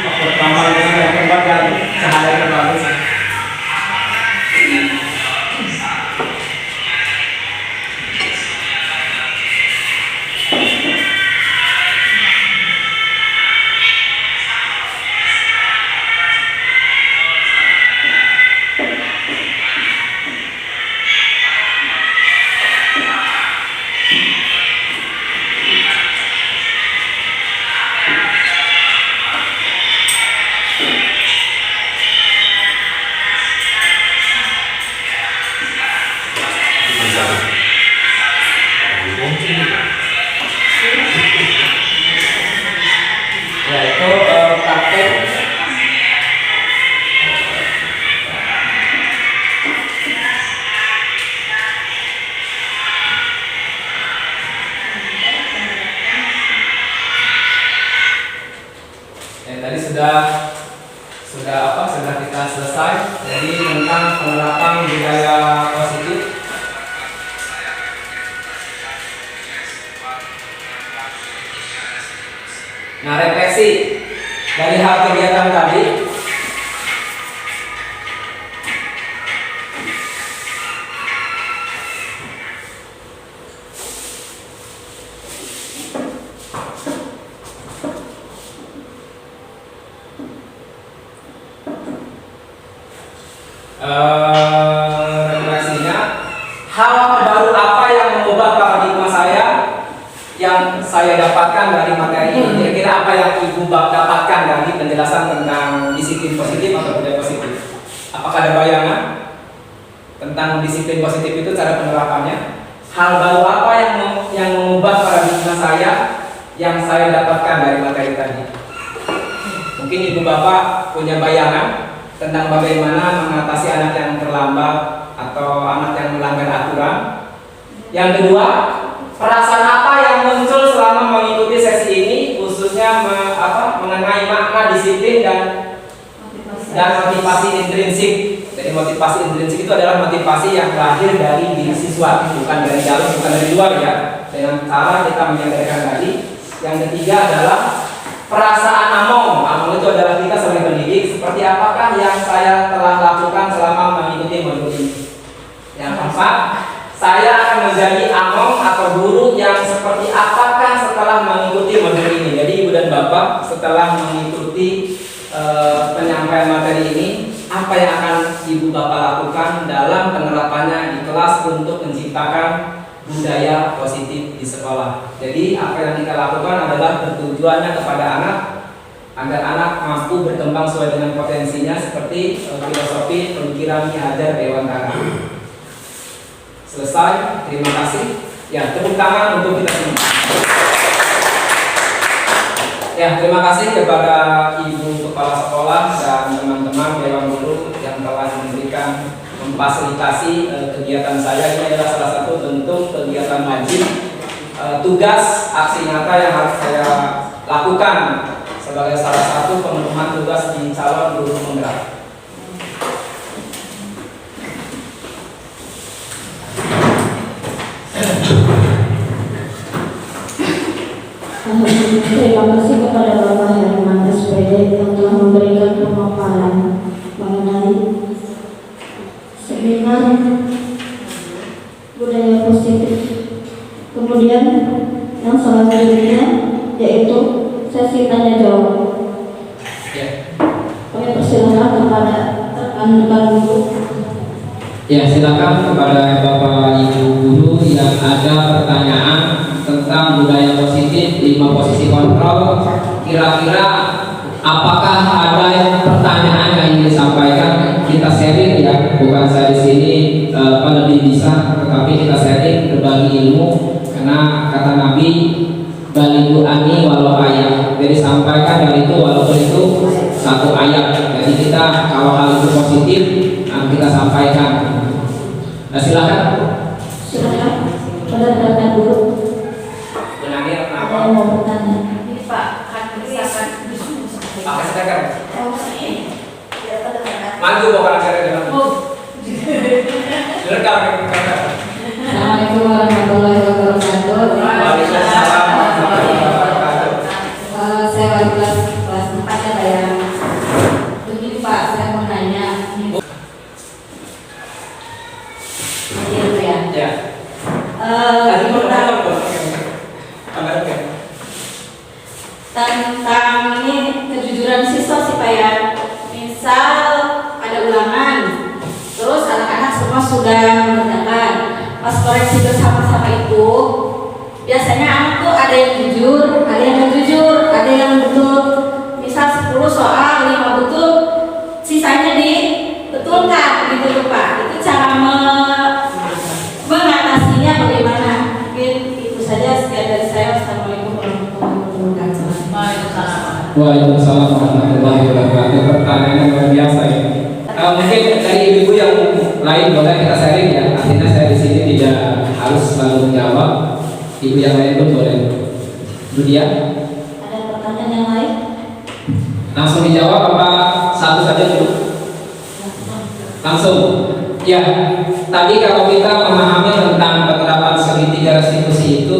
Pertama ini yang keempat dan sehari terlalu. sudah kita selesai. Jadi tentang penerapan budaya positif. Nah, refleksi dari hal kegiatan tadi. Refleksinya, hal baru apa yang mengubah paradigma saya yang saya dapatkan dari materi ini? Kira-kira apa yang Ibu dapatkan dari penjelasan tentang disiplin positif atau budaya positif? Apakah ada bayangan tentang disiplin positif itu, cara penerapannya? Hal baru apa yang mengubah paradigma saya yang saya dapatkan dari materi tadi? Mungkin Ibu Bapak punya bayangan tentang bagaimana mengatasi anak yang terlambat atau anak yang melanggar aturan. Yang kedua, perasaan apa yang muncul selama mengikuti sesi ini, khususnya mengenai makna disiplin dan motivasi intrinsik. Jadi motivasi intrinsik itu adalah motivasi yang lahir dari diri siswa, bukan dari dalam, bukan dari luar ya. Dengan cara kita menyadarkan tadi. Yang ketiga adalah perasaan among itu adalah kita sebagai pendidik, seperti apakah yang saya telah lakukan selama mengikuti modul ini. Yang keempat, saya akan menjadi among atau guru yang seperti apakah setelah mengikuti modul ini. Jadi Ibu dan Bapak setelah mengikuti penyampaian materi ini, apa yang akan Ibu Bapak lakukan dalam penerapannya di kelas untuk menciptakan budaya positif di sekolah. Jadi apa yang kita lakukan adalah bertujuannya kepada anak, agar anak mampu berkembang sesuai dengan potensinya, seperti filosofi pemikiran Ki Hajar Dewantara. Selesai, terima kasih. Ya, tepuk tangan untuk kita semua. Ya, terima kasih kepada Ibu Kepala Sekolah dan teman-teman Dewan Guru yang telah memberikan memfasilitasi kegiatan saya. Ini adalah salah satu bentuk kegiatan wajib, tugas aksi nyata yang harus saya lakukan sebagai salah satu pemenuhan tugas di calon guru penggerak. Terima kasih kepada Bapak Herman SPD yang telah memberikan pemaparan mengenai seminar budaya positif. Kemudian yang selanjutnya yaitu sesi tanya jawab. Kami persilakan kepada rekan-rekan guru. Ya, silakan kepada Bapak Ibu guru yang ada pertanyaan tentang budaya positif, 5 posisi kontrol. Kira-kira apakah ada pertanyaan yang ingin disampaikan? Kita sharing ya, bukan saya di sini lebih bisa, tetapi kita sharing berbagi ilmu. Karena kata Nabi, baligu ani walau ayat. Jadi sampaikan dari itu walaupun itu satu ayat. Jadi kita kalau hal itu positif, kita sampaikan. Nah, silakan. Silakan pada rekan guru. Benarnya Ada apa? yang mau bertanya? Ini Pak, kan misalkan Pakai steker. Oh, ini. Ya, pada rekan. Maju bawa steker dengan. Direkam. Assalamualaikum warahmatullahi wabarakatuh. Waalaikumsalam warahmatullahi wabarakatuh. Saya wali kelas 4 ya, yang begini Pak, saya mau nanya. Gitu ya. Ya. Tadi mau Tentang ini kejujuran siswa sih Pak ya. Misal ada ulangan, terus anak-anak semua sudah mengerjakan. Pas koreksi bersama-sama itu, biasanya anak tuh ada yang jujur, ada yang nggak jujur, ada yang betul. Misal 10 soal, 5 betul, sisanya dibetulkan gitu tuh Pak. Itu cara mengatasinya bagaimana? Mungkin itu saja, sekian dari saya. Assalamualaikum warahmatullahi wabarakatuh. Waalaikumsalam warahmatullahi wabarakatuh. Pertanyaan yang luar biasa ini. Mungkin dari ibu yang lain boleh kita sharing ya. Artinya saya di sini tidak harus selalu menjawab. Ibu yang lain pun boleh. Bu Dia. Ada pertanyaan yang lain? Langsung dijawab apa satu saja dulu? Langsung. Ya, tadi kalau kita memahami tentang penerapan segitiga restitusi itu,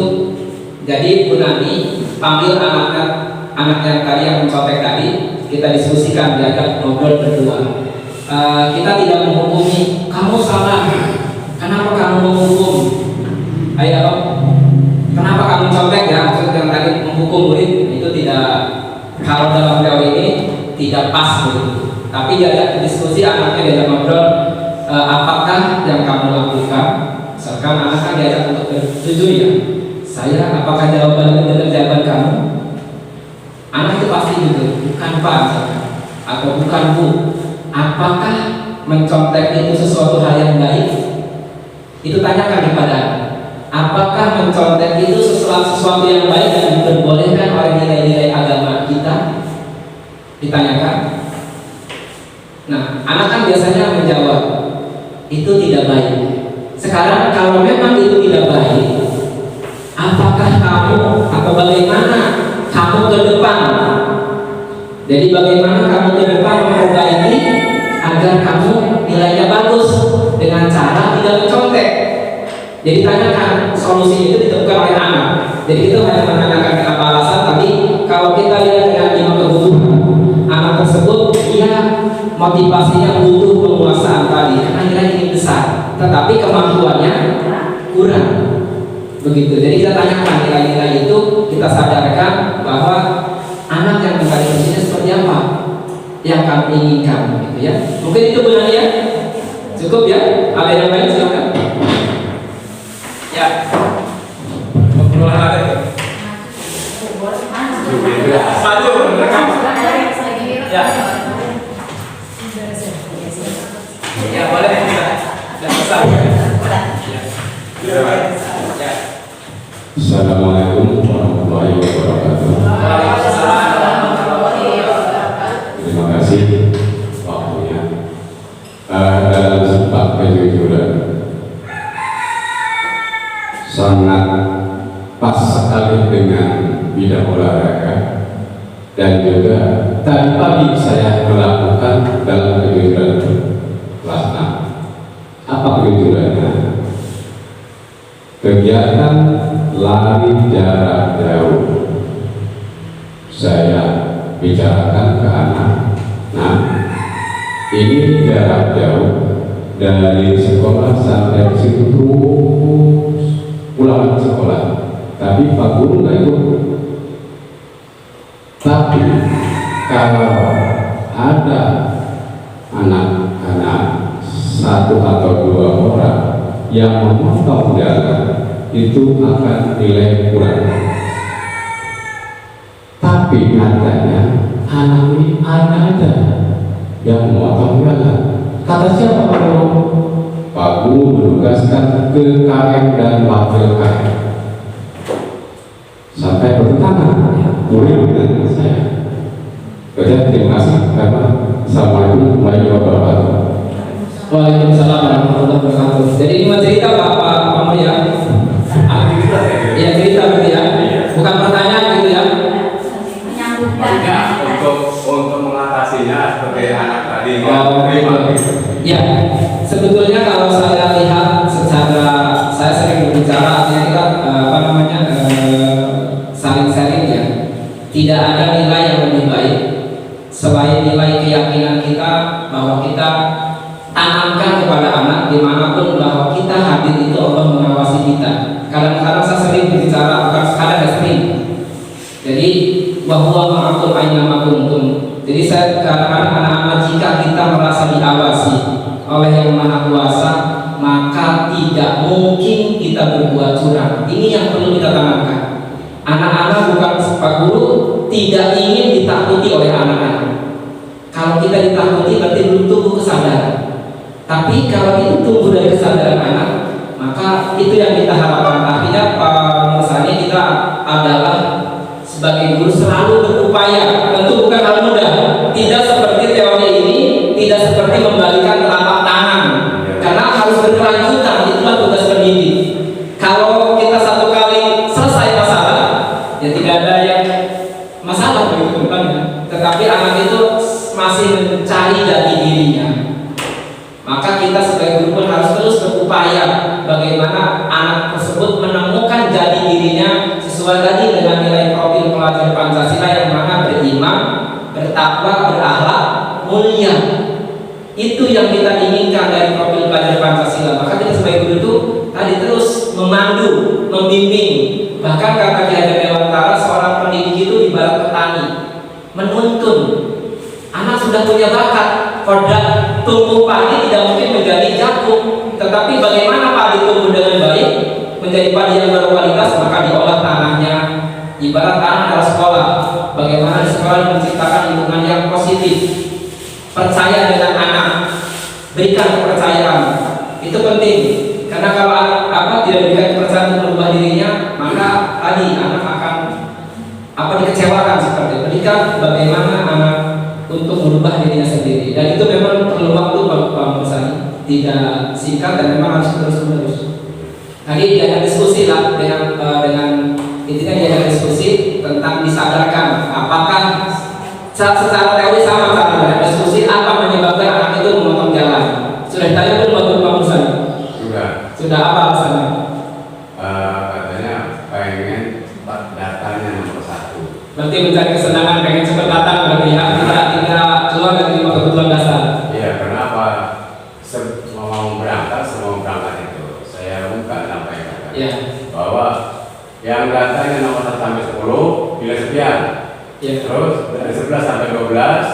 jadi Bu Nani panggil anak yang tadi yang mencontek tadi, kita diskusikan, diajak ngobrol berdua. Kita tidak menghukumi kamu salah, kenapa kamu menghukum? Ayo, kenapa kamu contek ya? Maksud yang tadi menghukum murid itu tidak, kalau dalam teori ini tidak pas gitu. Tapi diajak diskusi, anaknya diajak ngobrol, apakah yang kamu lakukan? Misalkan anaknya diajak untuk jujur ya, saya apakah jawaban itu benar jawaban kamu? Anak itu pasti jujur, bukan Pak misalkan, atau bukan Bu. Apakah mencontek itu sesuatu hal yang baik? Itu tanyakan kepada anak. Apakah mencontek itu sesuatu yang baik dan diperbolehkan oleh nilai-nilai agama kita? Ditanyakan. Nah, anak kan biasanya menjawab, itu tidak baik. Sekarang kalau memang itu tidak baik, apakah kamu atau bagaimana kamu ke depan? Jadi bagaimana kamu ke depan memperbaiki agar kamu nilainya bagus dengan cara tidak mencontek? Jadi tanyakan, solusi itu ditemukan oleh anak. Jadi itu hanya menanyakan apa alasan. Tapi kalau kita lihat dengan 5 kebutuhan, anak tersebut dia motivasinya butuh penguasaan tadi karena nilai ini besar, tetapi kemampuannya kurang. Begitu. Jadi kita tanyakan nilai-nilai itu, kita sadarkan bahwa anak yang mencari kuncinya seperti apa yang kami inginkan, gitu ya. Mungkin itu benar ya. Cukup ya. Ada yang lain silakan. Ya. Ngobrol ada. Maju. Ya. Ya boleh kita. Dan besar. Ya. Assalamualaikum warahmatullahi wabarakatuh. Waalaikumsalam warahmatullahi wabarakatuh. Terima kasih waktunya. Dalam sifat kejujuran sangat pas sekali dengan bidang olahraga, dan juga tadi pagi saya melakukan dalam kejujuran kelas 6. Apa kejujurannya? Kegiatan lari jarak jauh. Saya bicarakan ke anak, nah ini jarak jauh dari sekolah sampai ke situ terus pulang ke sekolah, tapi Pak Guru nggak ikut. Tapi kalau ada anak-anak 1 atau 2 orang yang memotong jalan, itu akan nilai kurang. Tapi katanya anak ini ada aja yang memotong jalan. Kata siapa Pak Guru? Pak Guru menugaskan ke KM dan wakil KM sampai bertentangan dengan saya. Terima kasih. Assalamualaikum warahmatullahi wabarakatuh. Waalaikumsalam warahmatullahi wabarakatuh. Jadi ini cerita Pak Maria. Ya cerita gitu ya. Bukan pertanyaan gitu ya. Maksudnya untuk mengatasinya seperti anak tadi. Ya, sebetulnya kalau saya lihat secara, saya sering berbicara, artinya kita saling sharing ya. Tidak ada nilai yang lebih baik selain nilai keyakinan kita bahwa kita tanamkan kepada anak dimanapun bahwa kita hadir itu Allah mengawasi kita. Kadang-kadang saya sering berbicara, bukan kadang sering. Jadi bahwa ma'akum aina kuntum. Jadi saya kadang-kadang anak-anak, jika kita merasa diawasi oleh Yang Maha Kuasa, maka tidak mungkin kita berbuat curang. Ini yang perlu kita tanamkan. Anak-anak bukan Pak Guru tidak ingin ditakuti oleh anak-anak. Kalau kita ditakuti berarti belum tumbuh kesadaran. Tapi kalau itu tumbuh dari kesadaran anak, maka itu yang kita harapkan. Artinya misalnya kita adalah sebagai guru selalu berupaya. Tentu bukan hal mudah. Tidak seperti teori ini, tidak seperti membalikan telapak tangan. Karena harus berkelanjutan. Itulah tugas pendidik. Kalau kita satu kali selesai masalah, ya tidak ada yang masalah begitu depannya. tetapi anak itu masih mencari jati dirinya, maka kita sebagai guru pun harus terus berupaya bagaimana anak tersebut menemukan jati dirinya sesuai tadi dengan nilai profil pelajar Pancasila yang mana beriman, bertakwa, berakhlak mulia. Itu yang kita inginkan dari profil pelajar Pancasila. Maka kita sebagai guru itu tadi terus memandu, membimbing. Bahkan kata Ki Hajar Dewantara, seorang pendidik itu ibarat petani, menuntun. Anak sudah punya bakat, kodrat tumbuh padi tidak mungkin menjadi jagung, tetapi bagaimana padi tumbuh dengan baik menjadi padi yang berkualitas, maka diolah tanahnya. Ibarat tanah adalah sekolah, bagaimana di sekolah menciptakan lingkungan yang positif. Percaya dengan anak, berikan kepercayaan, itu penting. Karena kalau anak tidak diberikan kepercayaan untuk merubah dirinya, maka tadi anak akan dikecewakan seperti itu. Berikan bagaimana anak untuk merubah dirinya sendiri, dan itu memang perlu waktu Pak Musani, tidak singkat dan memang harus terus-menerus. Tadi diajak diskusi lah dengan intinya diajak diskusi tentang disadarkan apakah secara teori sama cara diskusi apa menyebabkan anak itu memotong jalan. Sudah ditanya belum Pak Musani? Sudah apa alasannya? Katanya pengen datanya nomor 1. Berarti mencari kesenangan, pengen cepat datang berarti ya, tidak keluar dari kebutuhan dasar. Iya, kenapa mau berangkat sebelum berangkat itu saya buka sampaikan Ya. bahwa yang datanya nomor 1 sampai 10 nilai sekian. Ya. Terus dari 11 sampai 12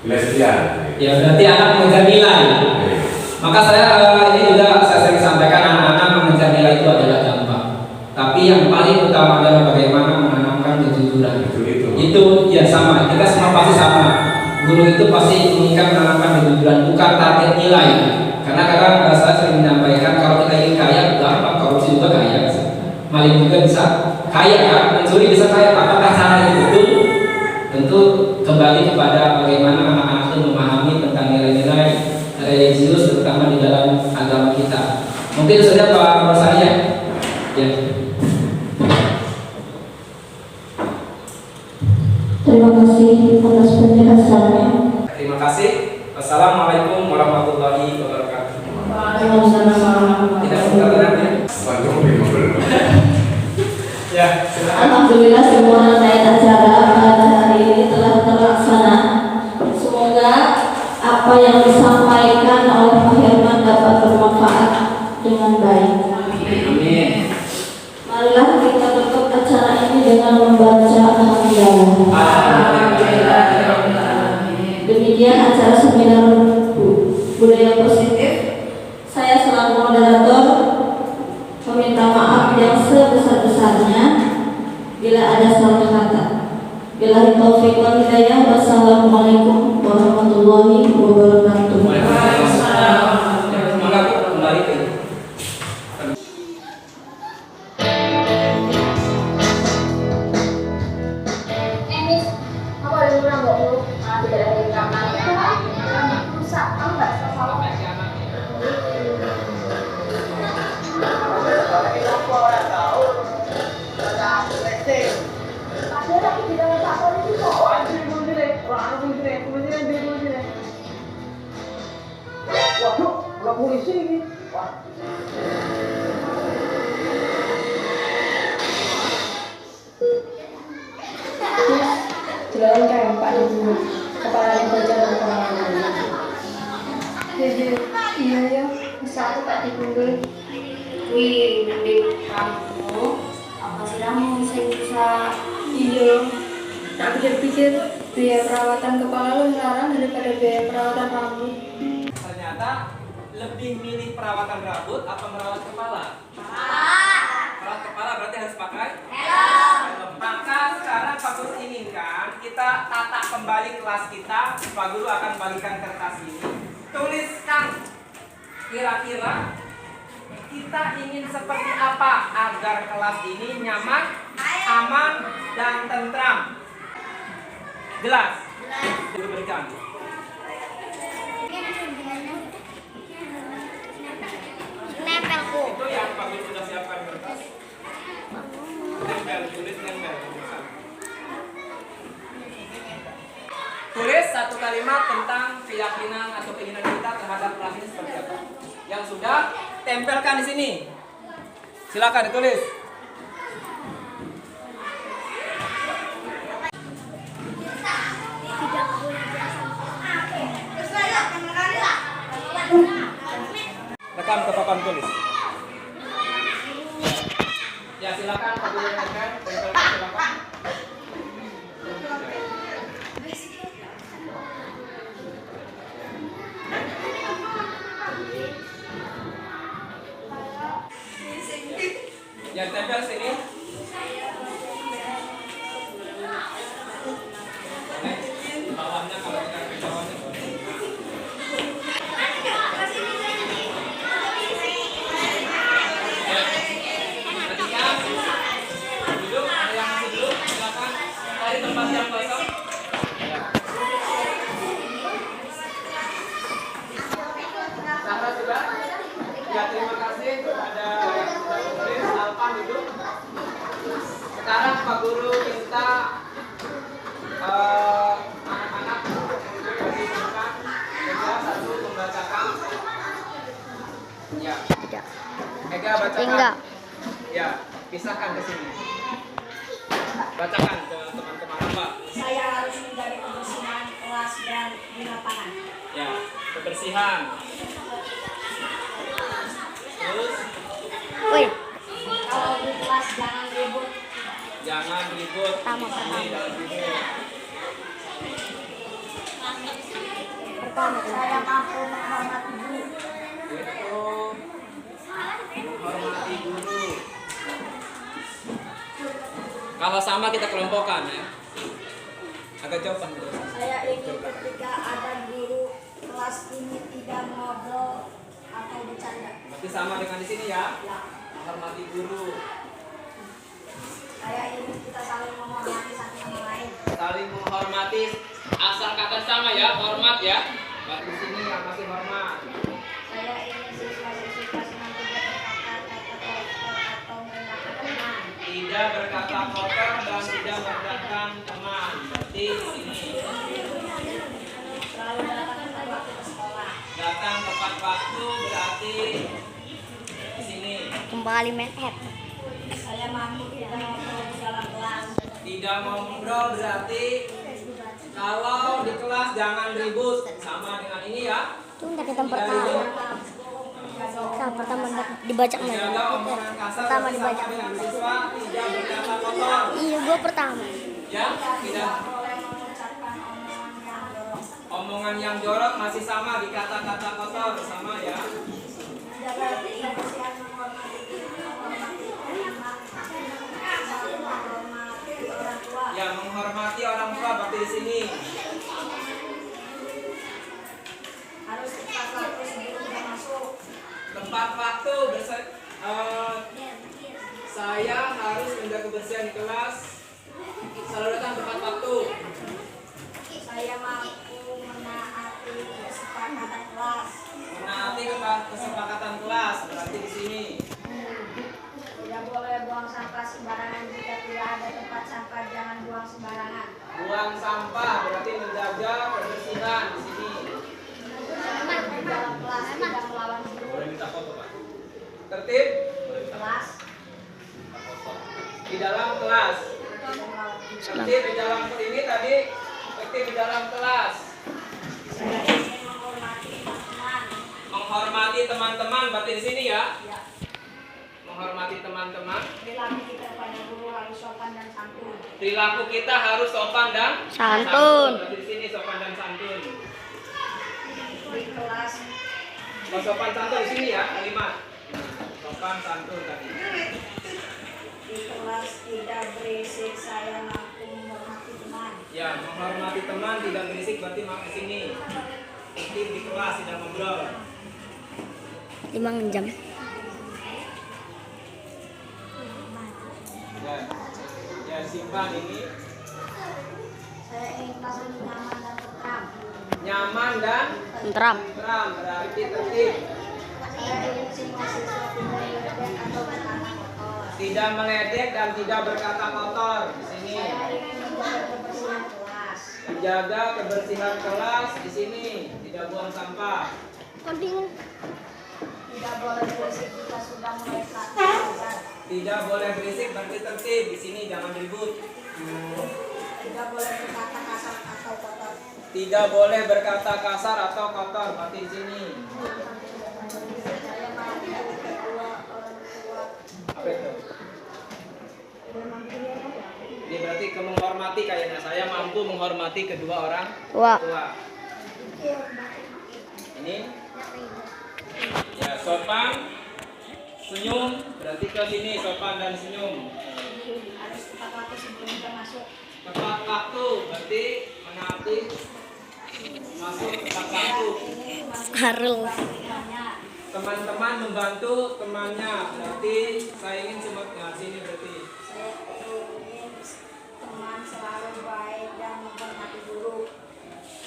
nilai sekian. Ya, berarti anak mengejar nilai. Maka saya ini juga saya sering sampaikan, anak-anak mengejar nilai itu adalah gampang. Tapi yang paling utama adalah bagaimana menanamkan kejujuran. Itu ya sama, kita semua pasti sama. Guru itu pasti menginginkan menanamkan kejujuran, bukan target nilai. Karena kadang saya sering menyampaikan kalau kita ingin kaya, gampang, korupsi juga kaya, maling juga bisa kaya, kan? Mencuri bisa kaya. Apakah caranya betul? Tentu kembali kepada bagaimana anak-anak itu memahami tentang nilai-nilai religius, terutama di dalam agama kita. Mungkin saja Pak Rosani ya. Terima kasih atas penjelasannya. Terima kasih. Assalamualaikum warahmatullahi wabarakatuh. Waalaikumsalam warahmatullahi Tidak wabarakatuh. Ya, silakan. Alhamdulillah semua rangkaian acara pada hari ini telah terlaksana. Semoga apa yang disampaikan oleh Pak Herman dapat bermanfaat dengan baik. Amin. Marilah kita tutup acara ini dengan membaca Alhamdulillah. Demikian acara seminar budaya positif. Saya selaku moderator meminta maaf yang sebesar-besarnya bila ada salah kata. Billahi taufiq wal hidayah. Wassalamualaikum warahmatullahi wabarakatuh. Waalaikumsalam. Semoga kembali ke polisi ini. Jalankan Pak Ibu kepala baca dan pengawalan. Iya ya, bisa aku Pak Ibu. Wih, mending kamu apa sih kamu bisa Iya, tak pikir-pikir biaya perawatan kepala lebih larang daripada biaya perawatan rambut. Ternyata lebih milih perawatan rambut atau merawat kepala? Merawat kepala berarti harus pakai helm. Maka sekarang Pak Guru inginkan kita tata kembali kelas kita. Pak Guru akan bagikan kertas ini. Tuliskan kira-kira kita ingin seperti apa agar kelas ini nyaman, aman, dan tentram. Jelas? Guru berikan. Nempelku. Itu yang Pak Guru sudah siapkan kertas. Nempel, tulis nempel. satu kalimat tentang keyakinan atau keinginan kita terhadap kelas ini seperti apa. Yang sudah, tempelkan di sini. Silakan ditulis. Rekam ke papan tulis. Ya silakan Pak Guru rekan, tempelkan silakan. Yang tempel sini. Bawahnya kalau kita ke bawahnya. Duduk, ada yang masih duduk, silakan cari tempat yang kosong. Sahra sudah? Ya terima kasih kepada Alpan duduk. Sekarang Pak Guru minta anak-anak bersilakan Ega satu membacakan. Ya. Ega bacakan. Enggak. Ya, pisahkan ke sini. Bacakan ke teman-teman apa? Saya harus menjaga kebersihan kelas dan di lapangan. Ya, kebersihan. Terus Woi, Kalau di kelas jangan ribut. jangan ribut. Pertama. Ini jangan ribut. pertama. Saya mampu menghormati guru. Itu menghormati guru. Kalau sama kita kelompokkan ya. Agak jauh Pak. Saya ingin ketika ada guru kelas ini tidak ngobrol atau bercanda. Berarti sama dengan di sini ya. Ya. Menghormati guru. Saya ingin kita saling menghormati satu sama lain. Saling menghormati. Asal kata sama ya, hormat ya. Berarti di sini yang masih hormat. Saya ingin siswa-siswa senantiasa berkata-kata kotor atau merendahkan teman. Tidak berkata kotor dan tidak merendahkan teman. Berarti di sini. Selalu datang tepat waktu ke sekolah. Datang tepat waktu berarti di sini. Kembali main app. Saya mampu tidak ngobrol di dalam kelas. Tidak mau ngobrol berarti kalau di kelas jangan ribut. Sama dengan ini ya. Itu udah kita Tidak pertama. ribut. Nah, pertama dibaca Menjaga omongan kasar Pertama bersama dibaca. dengan siswa. Tidak berkata kotor. Iya, gua pertama. Ya, tidak. Boleh mengucapkan omongan yang jorok. Omongan yang jorok masih sama di kata-kata kotor sama ya. Menjaga kebersihan, menghormati diri, menghormati anak, saling menghormati orang tua. Ya, menghormati orang tua berarti di sini. Harus tepat waktu sebelum kita masuk. Tempat waktu saya harus menjaga kebersihan di kelas. Selalu datang tepat waktu. Saya mampu menaati kesepakatan kelas. Menaati kesepakatan kelas berarti di sini. Tidak boleh buang sampah sembarangan. Jika tidak ada tempat sampah, jangan buang sembarangan. Buang sampah berarti menjaga kebersihan di sini. Di dalam kelas tidak melawan guru. Boleh minta foto Pak. Tertib Kelas di dalam kelas. tidak melawan guru. Tertib di dalam ini tadi. Tertib di dalam kelas. Saya ingin menghormati teman-teman. Menghormati teman-teman berarti di sini ya. Ya, Menghormati teman-teman. perilaku kita kepada guru harus sopan dan santun. Perilaku kita harus sopan dan Santun. Berarti di sini sopan dan santun. Di kelas Oh, sopan santun di sini ya kalimat. Sopan santun tadi. di kelas tidak berisik. Saya mampu menghormati teman. Ya, menghormati teman tidak berisik berarti di sini. Tertib di kelas tidak ngobrol. 5 jam. Ya simpan ini. Saya ingin kelas ini nyaman dan tentram. Nyaman dan Tentram. tentram berarti tertib. Saya ingin semua siswa tidak meledek atau berkata kotor. Tidak meledek dan tidak berkata kotor di sini. Saya ingin menjaga kebersihan kelas. menjaga kebersihan kelas di sini, tidak buang sampah. Kontingen. Tidak boleh berisik jika sudah mulai belajar. Tidak boleh berisik, berarti tertib di sini, jangan ribut. Tidak boleh berkata kasar atau kotor. Tidak boleh berkata kasar atau kotor, berarti di sini. Saya mampu kedua orang tua. Apa itu? Ini berarti menghormati kayaknya. Saya mampu menghormati kedua orang Wah. tua. Ini ya sopan, senyum, berarti ke sini sopan dan senyum. Harus tepat waktu sebelum kita masuk. Tepat waktu, berarti menaati masuk tepat waktu. Harul. Teman-teman membantu temannya, berarti saya ingin cuma sini berarti. Saya ingin teman selalu baik dan menghormati guru.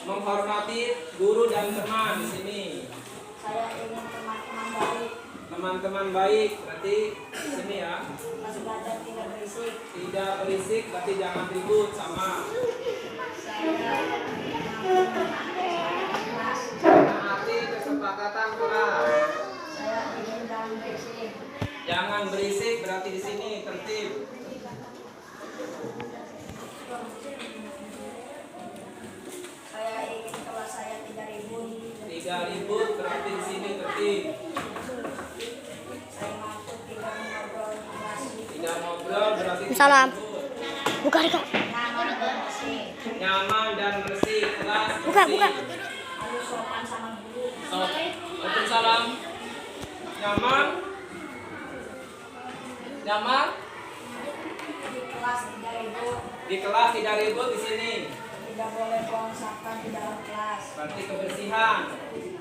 Menghormati guru dan teman di sini. Saya ingin teman-teman baik. Teman-teman baik, berarti di sini ya. Pas belajar tidak berisik. Tidak berisik, berarti jangan ribut sama. Saya Menaati kesepakatan kelas. Saya ingin jangan berisik. Jangan berisik, berarti di sini tertib. Saya ingin kelas saya tidak ribut. Tidak ribut, berarti di sini tertib. Saya mampu tidak mengobrol di kelas. Tidak ngobrol, berarti tidak Salam. ribut. Buka Rika. Nyaman dan bersih. Nyaman dan bersih, kelas Buka, bersih. buka. Harus sopan sama guru. Waalaikumsalam. Nyaman. Nyaman. Di kelas tidak ribut. Di kelas tidak ribut di sini. Tidak boleh buang sampah di dalam kelas. Berarti kebersihan.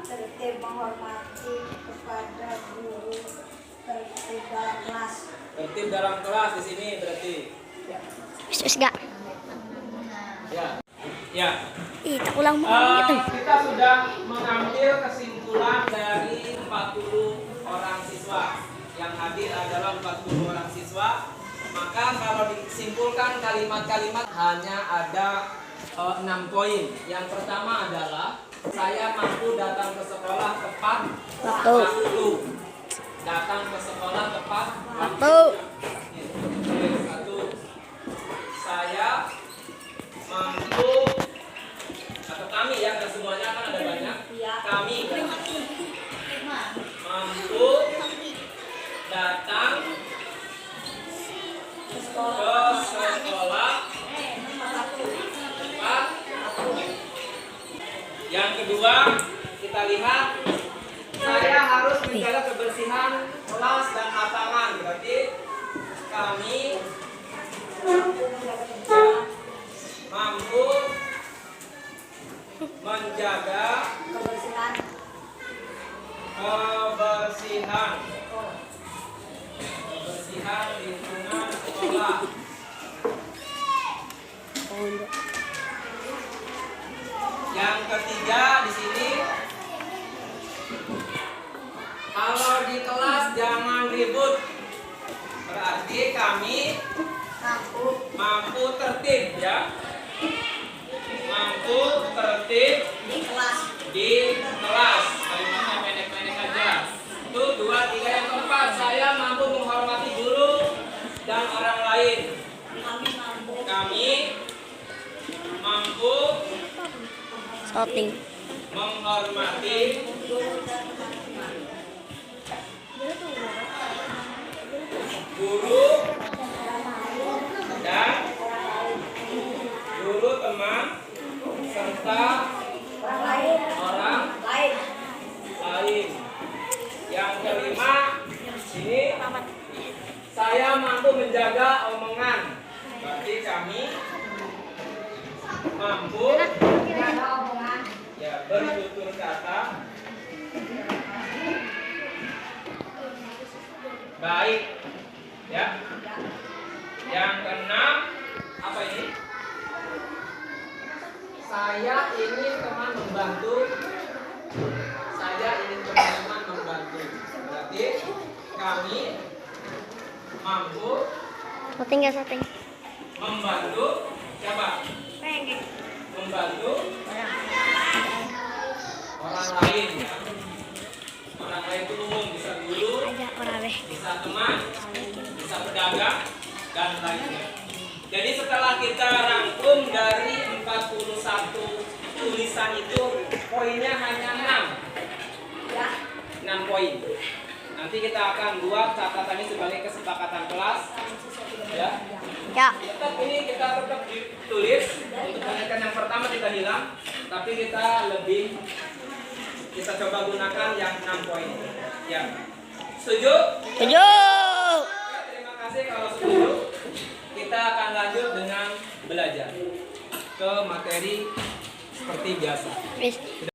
Tertib menghormati kepada guru. Tertib dalam kelas. Tertib dalam kelas di sini berarti. Wis gak. Ya. Ya. Ih, tak ulang gitu. Kita sudah mengambil kesimpulan dari 40 orang siswa. Yang hadir adalah 40 orang siswa. Maka kalau disimpulkan kalimat-kalimat hanya ada 6 poin. Yang pertama adalah saya mampu datang ke sekolah tepat waktu. Datang ke sekolah tepat waktu. Satu. Saya mampu atau kami ya, dan semuanya kan ada banyak. Kami mampu datang ke sekolah tepat. Yang kedua, kita lihat saya harus menjaga kebersihan kelas dan lapangan. Berarti kami mampu menjaga Kebersihan. kebersihan lingkungan sekolah. Yang ketiga di sini, kalau di kelas jangan ribut. Berarti kami mampu tertib ya. Mampu tertib Di kelas. di kelas. Kalimatnya pendek-pendek aja. Itu 2, 3. Yang keempat, saya mampu menghormati guru dan orang lain. Kami mampu Shooting. menghormati guru dan guru teman serta orang lain. Yang kelima, ini saya mampu menjaga omongan. Berarti kami mampu ya bertutur kata baik ya. Yang keenam, apa ini? Saya ingin teman membantu. Saya ingin teman-teman membantu. Berarti kami mampu Shooting ya shooting. membantu siapa? membantu orang lain. Orang lain itu umum, bisa guru, Ada orang deh. bisa teman, bisa pedagang, dan lainnya. Jadi setelah kita rangkum dari 41 tulisan itu, poinnya hanya 6. Ya, 6 poin. Nanti kita akan buat catatannya sebagai kesepakatan kelas. Ya. Ya. Tetap ini kita tetap ditulis. Untuk penelitian yang pertama kita hilang, tapi kita coba gunakan yang 6 poin. Ya. Setuju? Setuju. Oke, terima kasih kalau setuju. Kita akan lanjut dengan belajar ke materi seperti biasa. Wis.